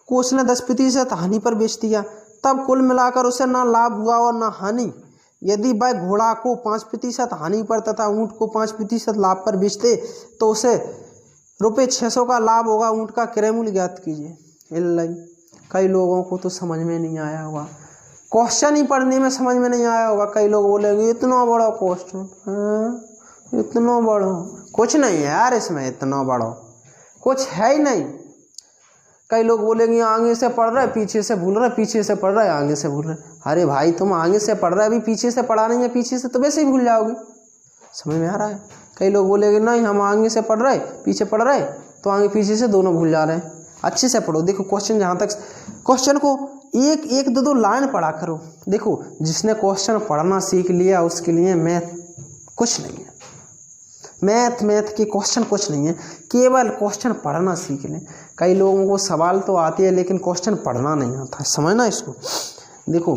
S1: को उसने 10% हानि पर बेच दिया। तब कुल मिलाकर उसे ना लाभ हुआ और ना हानि। यदि वह घोड़ा को 5% हानि पर तथा ऊंट को 5% लाभ पर बेचते तो उसे ₹600 का लाभ होगा। ऊंट का क्रय मूल्य ज्ञात कीजिए। कई लोगों को तो समझ में नहीं आया होगा, क्वेश्चन ही पढ़ने में समझ में नहीं आया होगा। कई लोग बोलेंगे इतना बड़ा क्वेश्चन, इतना बड़ा कुछ नहीं है यार इसमें, इतना बड़ा कुछ है ही नहीं। कई लोग बोलेंगे आगे से पढ़ रहे पीछे से भूल रहे, पीछे से पढ़ रहे आगे से भूल रहे। अरे भाई तुम आगे से पढ़ रहे, अभी पीछे से पढ़ा नहीं है, पीछे से तो वैसे ही भूल जाओगे। समझ में आ रहा है? कई लोग बोलेंगे नहीं हम आगे से पढ़ रहे पीछे पढ़ रहे, तो आगे पीछे से दोनों भूल जा रहे हैं। अच्छे से पढ़ो। देखो क्वेश्चन जहाँ तक, क्वेश्चन को एक एक दो लाइन पढ़ा करो। देखो जिसने क्वेश्चन पढ़ना सीख लिया उसके लिए मैथ कुछ नहीं है, मैथ के क्वेश्चन कुछ नहीं है, केवल क्वेश्चन पढ़ना सीख लें। कई लोगों को सवाल तो आती है लेकिन क्वेश्चन पढ़ना नहीं आता है, समझना इसको। देखो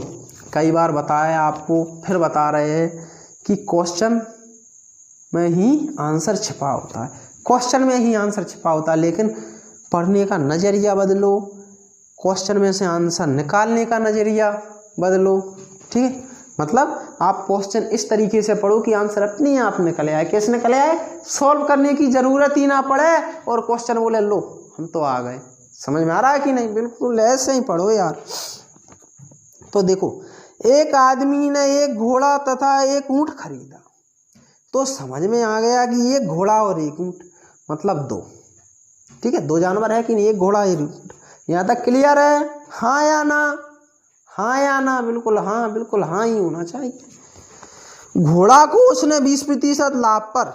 S1: कई बार बताया आपको, फिर बता रहे हैं कि क्वेश्चन में ही आंसर छिपा होता है, क्वेश्चन में ही आंसर छिपा होता है, लेकिन पढ़ने का नज़रिया बदलो, क्वेश्चन में से आंसर निकालने का नज़रिया बदलो। ठीक है, मतलब आप क्वेश्चन इस तरीके से पढ़ो कि आंसर अपने आप निकले आए। कैसे निकले आए? सॉल्व करने की ज़रूरत ही ना पड़े और क्वेश्चन बोले लो हम तो आ गए। समझ में आ रहा है कि नहीं? बिल्कुल ऐसे ही पढ़ो यार। तो देखो एक आदमी ने एक घोड़ा तथा एक ऊँट खरीदा, तो समझ में आ गया कि एक घोड़ा और एक ऊँट मतलब दो। ठीक है, दो जानवर है कि नहीं, एक घोड़ा एक ऊँट। यहाँ तक क्लियर है? हाँ या ना? हाँ या ना? बिल्कुल हाँ, बिल्कुल हाँ ही होना चाहिए। घोड़ा को उसने 20% लाभ पर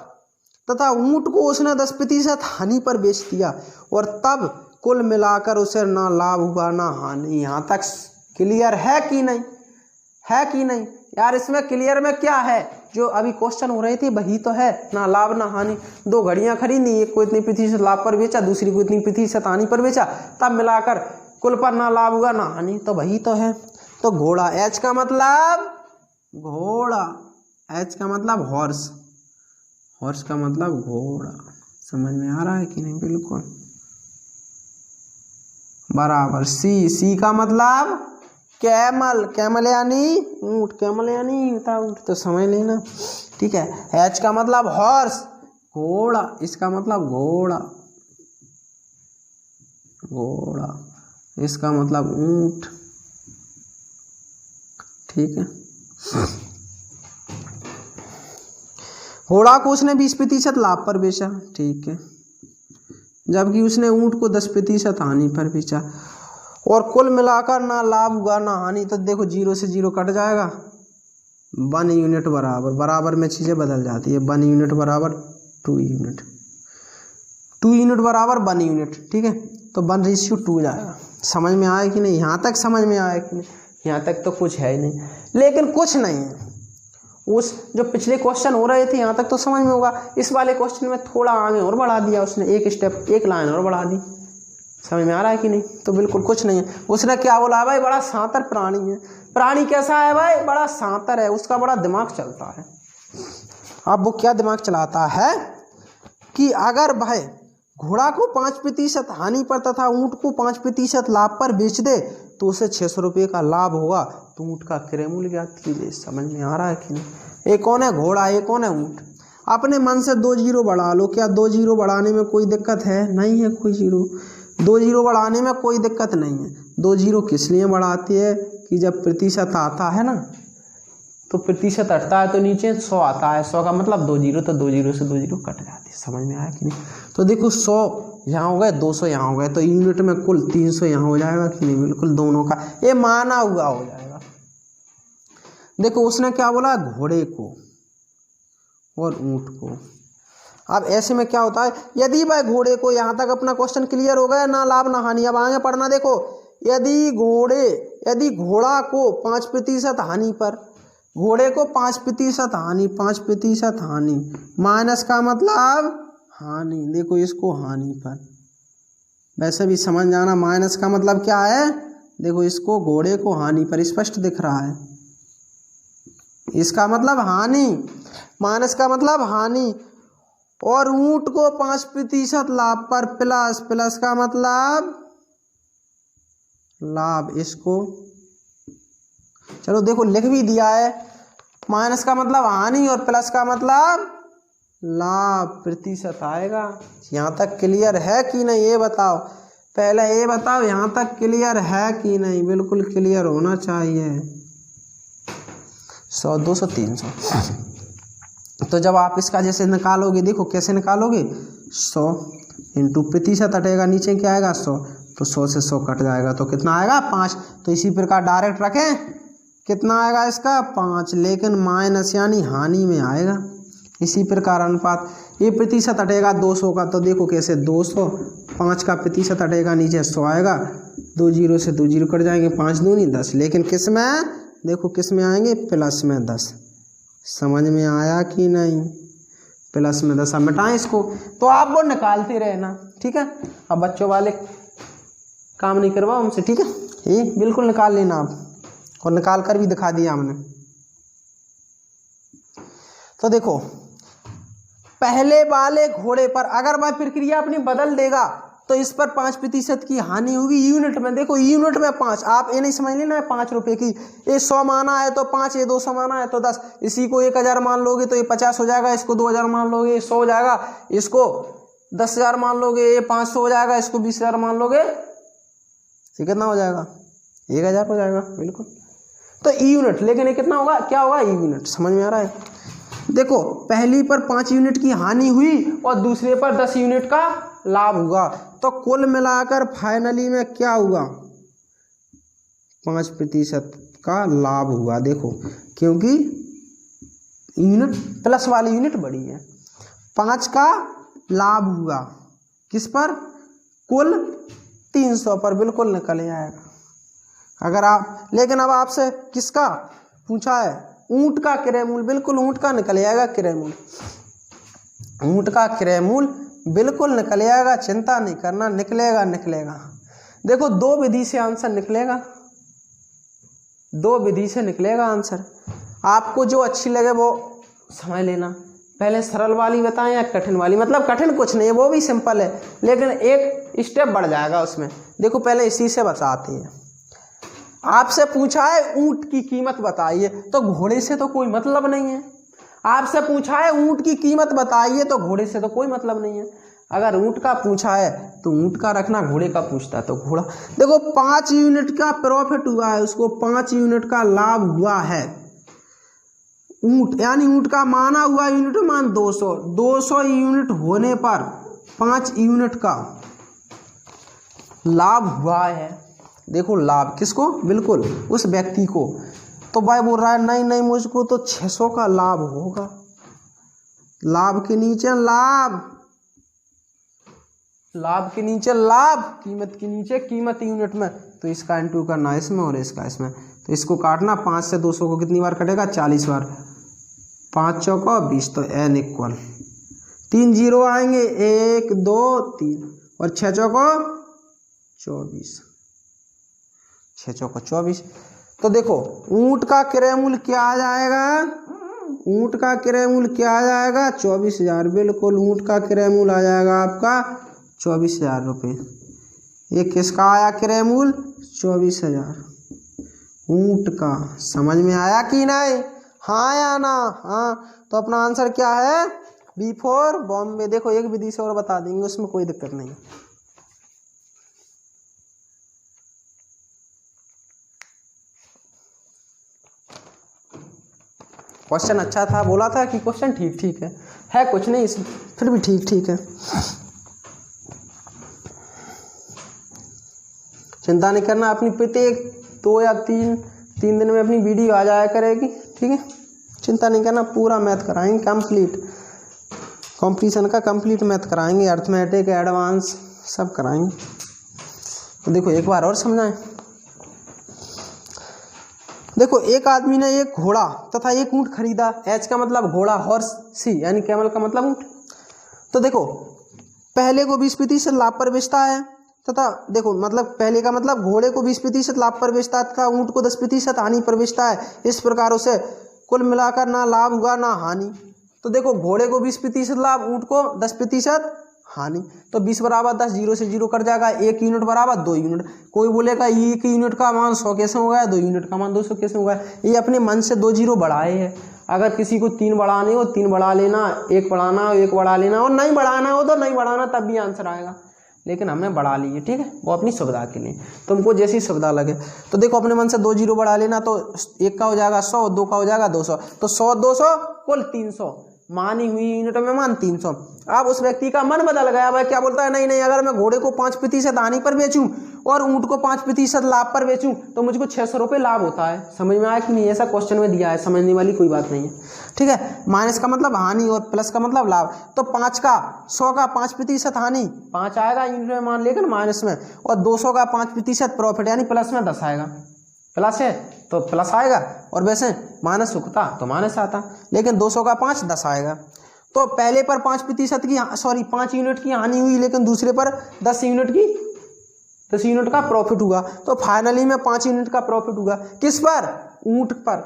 S1: तथा ऊँट को उसने 10% हानि पर बेच दिया और तब कुल मिलाकर उसे ना लाभ हुआ ना हानि। यहाँ तक क्लियर है कि नहीं? है कि नहीं यार? इसमें क्लियर में क्या है? जो अभी क्वेश्चन हो रहे थे वही तो है, ना लाभ ना हानि। दो घड़ियां खरीदी, एक को इतनी प्रतिशत लाभ पर बेचा, दूसरी को इतनी प्रतिशत हानि पर बेचा, तब मिलाकर कुल पर ना लाभ हुआ ना हानि, तो वही तो है। तो घोड़ा, एच का मतलब घोड़ा, एच का मतलब हॉर्स, हॉर्स का मतलब घोड़ा। समझ में आ रहा है कि नहीं? बिल्कुल बराबर। सी का मतलब कैमल, कैमल यानी ऊँट, कैमल यानी ऊँट, तो समझ लेना। ठीक है, एच का मतलब हॉर्स घोड़ा, इसका मतलब घोड़ा, घोड़ा, इसका मतलब ऊँट। ठीक है, घोड़ा को उसने 20% लाभ पर बेचा, ठीक है, जबकि उसने ऊँट को 10% हानि पर बेचा और कुल मिलाकर ना लाभ हुआ ना हानि। तो देखो 0 से 0 कट जाएगा, 1 यूनिट बराबर, बराबर में चीज़ें बदल जाती है। 1 यूनिट बराबर 2 यूनिट, 2 यूनिट बराबर 1 यूनिट। ठीक है, तो 1:2 जाएगा। समझ में आया कि नहीं? यहाँ तक समझ में आया कि नहीं? यहाँ तक तो कुछ है ही नहीं, लेकिन कुछ नहीं है। उस जो पिछले क्वेश्चन हो रहे थे यहाँ तक तो समझ में होगा, इस वाले क्वेश्चन में थोड़ा आगे और बढ़ा दिया उसने, एक स्टेप, एक लाइन और बढ़ा दी। समझ में आ रहा है कि नहीं? तो बिल्कुल कुछ नहीं है। उसने क्या बोला भाई? बड़ा सांतर प्राणी है। प्राणी कैसा है भाई? बड़ा सांतर है, उसका बड़ा दिमाग चलता है। अब वो क्या दिमाग चलाता है कि अगर भाई घोड़ा को 5% हानि पर तथा ऊँट को 5% लाभ पर बेच दे तो उसे 600 रुपये का लाभ होगा, तो ऊँट का क्रय मूल्य ज्ञात कीजिए। समझ में आ रहा है कि नहीं? एक कौन है? घोड़ा, एक कौन है? ऊँट। अपने मन से 2 जीरो बढ़ा लो। क्या 2 जीरो बढ़ाने में कोई दिक्कत है? नहीं है कोई जीरो। 2 जीरो बढ़ाने में कोई दिक्कत नहीं है। 2 जीरो किस लिए बढ़ाती है कि जब प्रतिशत आता है ना, तो प्रतिशत हटता है तो नीचे 100 आता है, 100 का मतलब 2 जीरो, तो 2 जीरो से 2 जीरो कट जाती है। समझ में आया कि नहीं? तो देखो 100 यहाँ हो गए, 200 यहाँ हो गए, तो यूनिट में कुल 300 यहाँ हो जाएगा कि नहीं? बिल्कुल दोनों का ये माना हुआ हो जाएगा। देखो उसने क्या बोला? घोड़े को और ऊँट को। अब ऐसे में क्या होता है, यदि भाई घोड़े को, यहाँ तक अपना क्वेश्चन क्लियर हो गया, ना लाभ ना हानि। अब आगे पढ़ना देखो, यदि घोड़ा को 5% हानि पर, घोड़े को 5% हानि, 5% हानि, माइनस का मतलब हानि। देखो इसको हानि पर, वैसे भी समझ जाना माइनस का मतलब क्या है। देखो इसको घोड़े को हानि पर स्पष्ट दिख रहा है, इसका मतलब हानि, माइनस का मतलब हानि, और ऊँट को 5% लाभ पर प्लस, प्लस का मतलब लाभ। इसको चलो देखो लिख भी दिया है, माइनस का मतलब हानि और प्लस का मतलब लाभ, प्रतिशत आएगा। यहाँ तक क्लियर है कि नहीं ये बताओ? पहले ये बताओ यहाँ तक क्लियर है कि नहीं? बिल्कुल क्लियर होना चाहिए। 100, 200, 300। तो जब आप इसका जैसे निकालोगे, देखो कैसे निकालोगे, 100 इंटू प्रतिशत हटेगा, नीचे क्या आएगा 100, तो 100 से 100 कट जाएगा तो कितना आएगा 5। तो इसी प्रकार डायरेक्ट रखें, कितना आएगा इसका 5, लेकिन माइनस यानी हानि में आएगा। इसी प्रकार अनुपात, ये प्रतिशत हटेगा 200 का, तो देखो कैसे 200, 5 का प्रतिशत हटेगा नीचे 100 आएगा, 2 जीरो से 2 जीरो कट जाएंगे, 5 दूनी 10, लेकिन किस में, देखो किस में आएंगे, प्लस में 10। समझ में आया कि नहीं, प्लस में 10। अब मिटाएं इसको, तो आप वो निकालते रहना, ठीक है। अब बच्चों वाले काम नहीं करवाओ हमसे, ठीक है, ये बिल्कुल निकाल लेना आप, और निकाल कर भी दिखा दिया हमने। तो देखो पहले वाले घोड़े पर अगर वह प्रक्रिया अपनी बदल देगा तो इस पर 5% की हानि होगी यूनिट में। देखो यूनिट में 5, आप ये नहीं समझ लेना है 5 रुपए की, ये 100 माना है तो 5, ये 200 माना है तो 10, इसी को 1000 मान लोगे तो ये 50 हो जाएगा, इसको 2000 मान लोगे ये 100 हो जाएगा, इसको 10,000 मान लोगे ये 500 हो जाएगा, इसको 20,000 मान लोगे ये कितना हो जाएगा 1000 हो जाएगा, बिल्कुल। तो यूनिट, लेकिन ये कितना होगा, क्या होगा यूनिट, समझ में आ रहा है। देखो पहली पर 5 यूनिट की हानि हुई और दूसरे पर 10 यूनिट का लाभ हुआ, तो कुल मिलाकर फाइनली में क्या हुआ 5% का लाभ हुआ। देखो क्योंकि यूनिट प्लस वाली यूनिट बड़ी है, 5 का लाभ हुआ किस पर, कुल 300 पर, बिल्कुल निकल आएगा। अगर आप, लेकिन अब आपसे किसका पूछा है, ऊंट का क्रय मूल, बिल्कुल ऊंट का निकल आएगा क्रय मूल, ऊंट का क्रय मूल बिल्कुल निकल आएगा, चिंता नहीं करना, निकलेगा निकलेगा। देखो 2 विधि से आंसर निकलेगा, 2 विधि से निकलेगा आंसर, आपको जो अच्छी लगे वो समझ लेना। पहले सरल वाली बताएं या कठिन वाली, मतलब कठिन कुछ नहीं है, वो भी सिंपल है, लेकिन एक स्टेप बढ़ जाएगा उसमें। देखो पहले इसी से बताते हैं। आपसे पूछा है ऊंट की कीमत बताइए, तो घोड़े से तो कोई मतलब नहीं है। आपसे पूछा है ऊंट की कीमत बताइए, तो घोड़े से तो कोई मतलब नहीं है। अगर ऊंट का पूछा है तो ऊंट का रखना, घोड़े का पूछता है तो घोड़ा। देखो 5 यूनिट का प्रॉफिट हुआ है, उसको 5 यूनिट का लाभ हुआ है। ऊंट यानी ऊंट का माना हुआ यूनिट मान 200, 200 यूनिट होने पर 5 यूनिट का लाभ हुआ है। देखो लाभ किसको, बिल्कुल उस व्यक्ति को। तो भाई बोल रहा है नहीं नहीं मुझको तो 600 का लाभ होगा, लाभ के नीचे लाभ, लाभ के नीचे लाभ, कीमत के नीचे कीमत यूनिट में, तो इसका इंटू करना इसमें और इसका इसमें, तो इसको काटना, 5 से 200 को कितनी बार कटेगा 40 बार, 5 चौका 20, तो n इक्वल 3 जीरो आएंगे, 1 2 3 और 6 चौका 24, 6 चौका 24। तो देखो ऊंट का क्रय मूल्य क्या आ जाएगा, ऊंट का क्रय मूल्य क्या आ जाएगा 24,000, बिल्कुल ऊंट का क्रय मूल्य आ जाएगा आपका 24,000 रुपये। ये किसका आया क्रय मूल्य 24,000 ऊंट का। समझ में आया कि नहीं, हाँ या ना, हाँ। तो अपना आंसर क्या है B4 बॉम्बे। देखो एक विधि से और बता देंगे, उसमें कोई दिक्कत नहीं। क्वेश्चन अच्छा था, बोला था कि क्वेश्चन ठीक ठीक है कुछ नहीं इसमें, फिर भी ठीक ठीक है, चिंता नहीं करना। अपनी प्रत्येक 2 या 3 दिन में अपनी वीडियो आ जाया करेगी, ठीक है, चिंता नहीं करना। पूरा मैथ कराएंगे कंप्लीट, कॉम्पिटिशन का कंप्लीट मैथ कराएंगे, अर्थमेटिक एडवांस सब कराएंगे। तो देखो एक बार और समझाएं। देखो एक आदमी ने एक घोड़ा तथा एक ऊंट खरीदा। एच का मतलब घोड़ा, हॉर्स, सी यानी कैमल का मतलब ऊंट। तो देखो पहले को 20% लाभ पर बेचता है तथा देखो मतलब पहले का मतलब घोड़े को 20% लाभ पर बेचता है तथा ऊंट को 10% हानि पर बेचता है। इस प्रकार उसे कुल मिलाकर ना लाभ हुआ ना हानि। तो देखो घोड़े को 20% लाभ, ऊंट को 10% हानि। तो 20 बराबर 10, 0 से 0 कट जाएगा, 1 यूनिट बराबर 2 यूनिट। कोई बोलेगा 1 यूनिट का मान 100 कैसे हो गया, 2 यूनिट का मान 200 कैसे हो गया। ये अपने मन से 2 जीरो बढ़ाए हैं। अगर किसी को 3 बढ़ाने हो 3 बढ़ा लेना, 1 बढ़ाना हो 1 बढ़ा लेना, और नहीं बढ़ाना हो तो नहीं बढ़ाना, तब भी आंसर आएगा। लेकिन हमने बढ़ा ली है, ठीक है, वो अपनी सुविधा के लिए, तुमको जैसी सुविधा लगे। तो देखो अपने मन से 2 जीरो बढ़ा लेना, तो 1 का हो जाएगा 100, 2 का हो जाएगा 200, तो 100 200 कुल 300, मानी हुई यूनिट में मान 300। अब उस व्यक्ति का मन बदल गया, भाई क्या बोलता है, नहीं नहीं अगर मैं घोड़े को 5% हानि पर बेचूं और ऊँट को 5% लाभ पर बेचूं तो मुझको 600 रुपये लाभ होता है। समझ में आया कि नहीं? ऐसा क्वेश्चन में दिया है, समझने वाली कोई बात नहीं है। ठीक है, माइनस का मतलब हानि और प्लस का मतलब लाभ। तो 5 का 100 का 5% हानि 5 आएगा यूनिट में मान लेकर माइनस में, और 200 का 5% प्रॉफिट यानी प्लस में 10 आएगा। प्लस है तो प्लस आएगा, और वैसे माइनस होता तो माइनस आता, लेकिन 200 का 5 10 आएगा। तो पहले पर 5% की 5 यूनिट की हानि हुई, लेकिन दूसरे पर 10 यूनिट का प्रॉफिट हुआ। तो फाइनली में 5 यूनिट का प्रॉफिट हुआ। किस पर? ऊँट पर।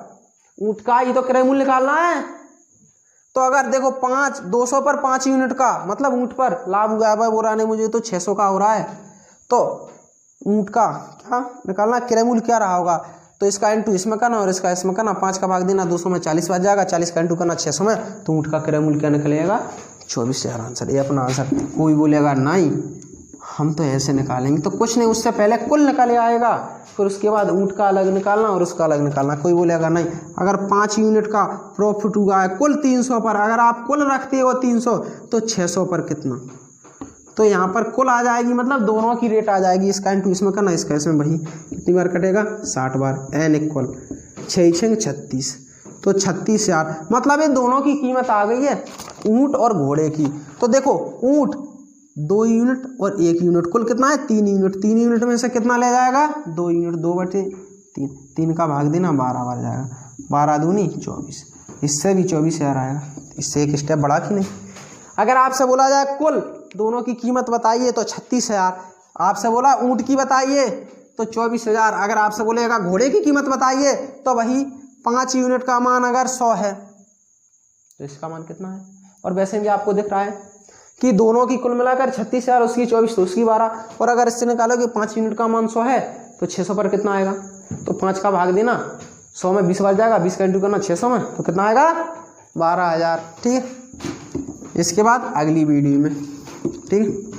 S1: ऊँट का ये तो क्रय मूल्य निकालना है। तो अगर देखो 200 पर 5 यूनिट का मतलब ऊँट पर लाभ हुआ है, बोल रहा नहीं मुझे तो 600 का हो रहा है, तो ऊँट का क्या निकालना, क्रय मूल्य क्या रहा होगा, तो इसका इंटू इसमें करना और इसका इसमें करना, 5 का भाग देना 200 में 40 बच जाएगा, 40 का इंटू करना 600 में, तो ऊँट का क्रय मूल्य क्या निकलेगा? 24,000 आंसर। ये अपना आंसर। कोई बोलेगा नहीं हम तो ऐसे निकालेंगे, तो कुछ नहीं, उससे पहले कुल निकाले आएगा, फिर उसके बाद ऊँट का अलग निकालना और उसका अलग निकालना। कोई बोलेगा नहीं, अगर 5 यूनिट का प्रॉफिट हुआ है कुल 300 पर, अगर आप कुल रखते हो 300 तो 600 पर कितना, तो यहाँ पर कुल आ जाएगी, मतलब दोनों की रेट आ जाएगी। इसका इंटू इसमें करना, इसका इसमें, वही कितनी बार कटेगा? 60 बार। n इक्वल 6 36, तो 36,000। मतलब ये दोनों की कीमत आ गई है ऊँट और घोड़े की। तो देखो ऊँट 2 यूनिट और 1 यूनिट, कुल कितना है? 3 यूनिट। 3 यूनिट में से कितना ले जाएगा? 2 यूनिट। 2/3, 3 का भाग देना 12 बार जाएगा, 12 दूनी 24, इससे भी 24,000 आएगा। इससे एक स्टेप बढ़ा कि नहीं? अगर आपसे बोला जाए कुल दोनों की कीमत बताइए तो 36,000, आपसे बोला ऊँट की बताइए तो 24,000, अगर आपसे बोलेगा घोड़े की कीमत बताइए तो वही 5 यूनिट का मान अगर 100 है तो इसका मान कितना है? और वैसे भी आपको दिख रहा है कि दोनों की कुल मिलाकर 36,000, उसकी 24 तो उसकी 12, और अगर इससे निकालो कि 5 यूनिट का मान 100 है तो 600 पर कितना आएगा? तो 5 का भाग देना 100 में 20 बार जाएगा, 20 का इंटू करना 600 में, तो कितना आएगा? 12,000। ठीक है, इसके बाद अगली वीडियो में। ठीक।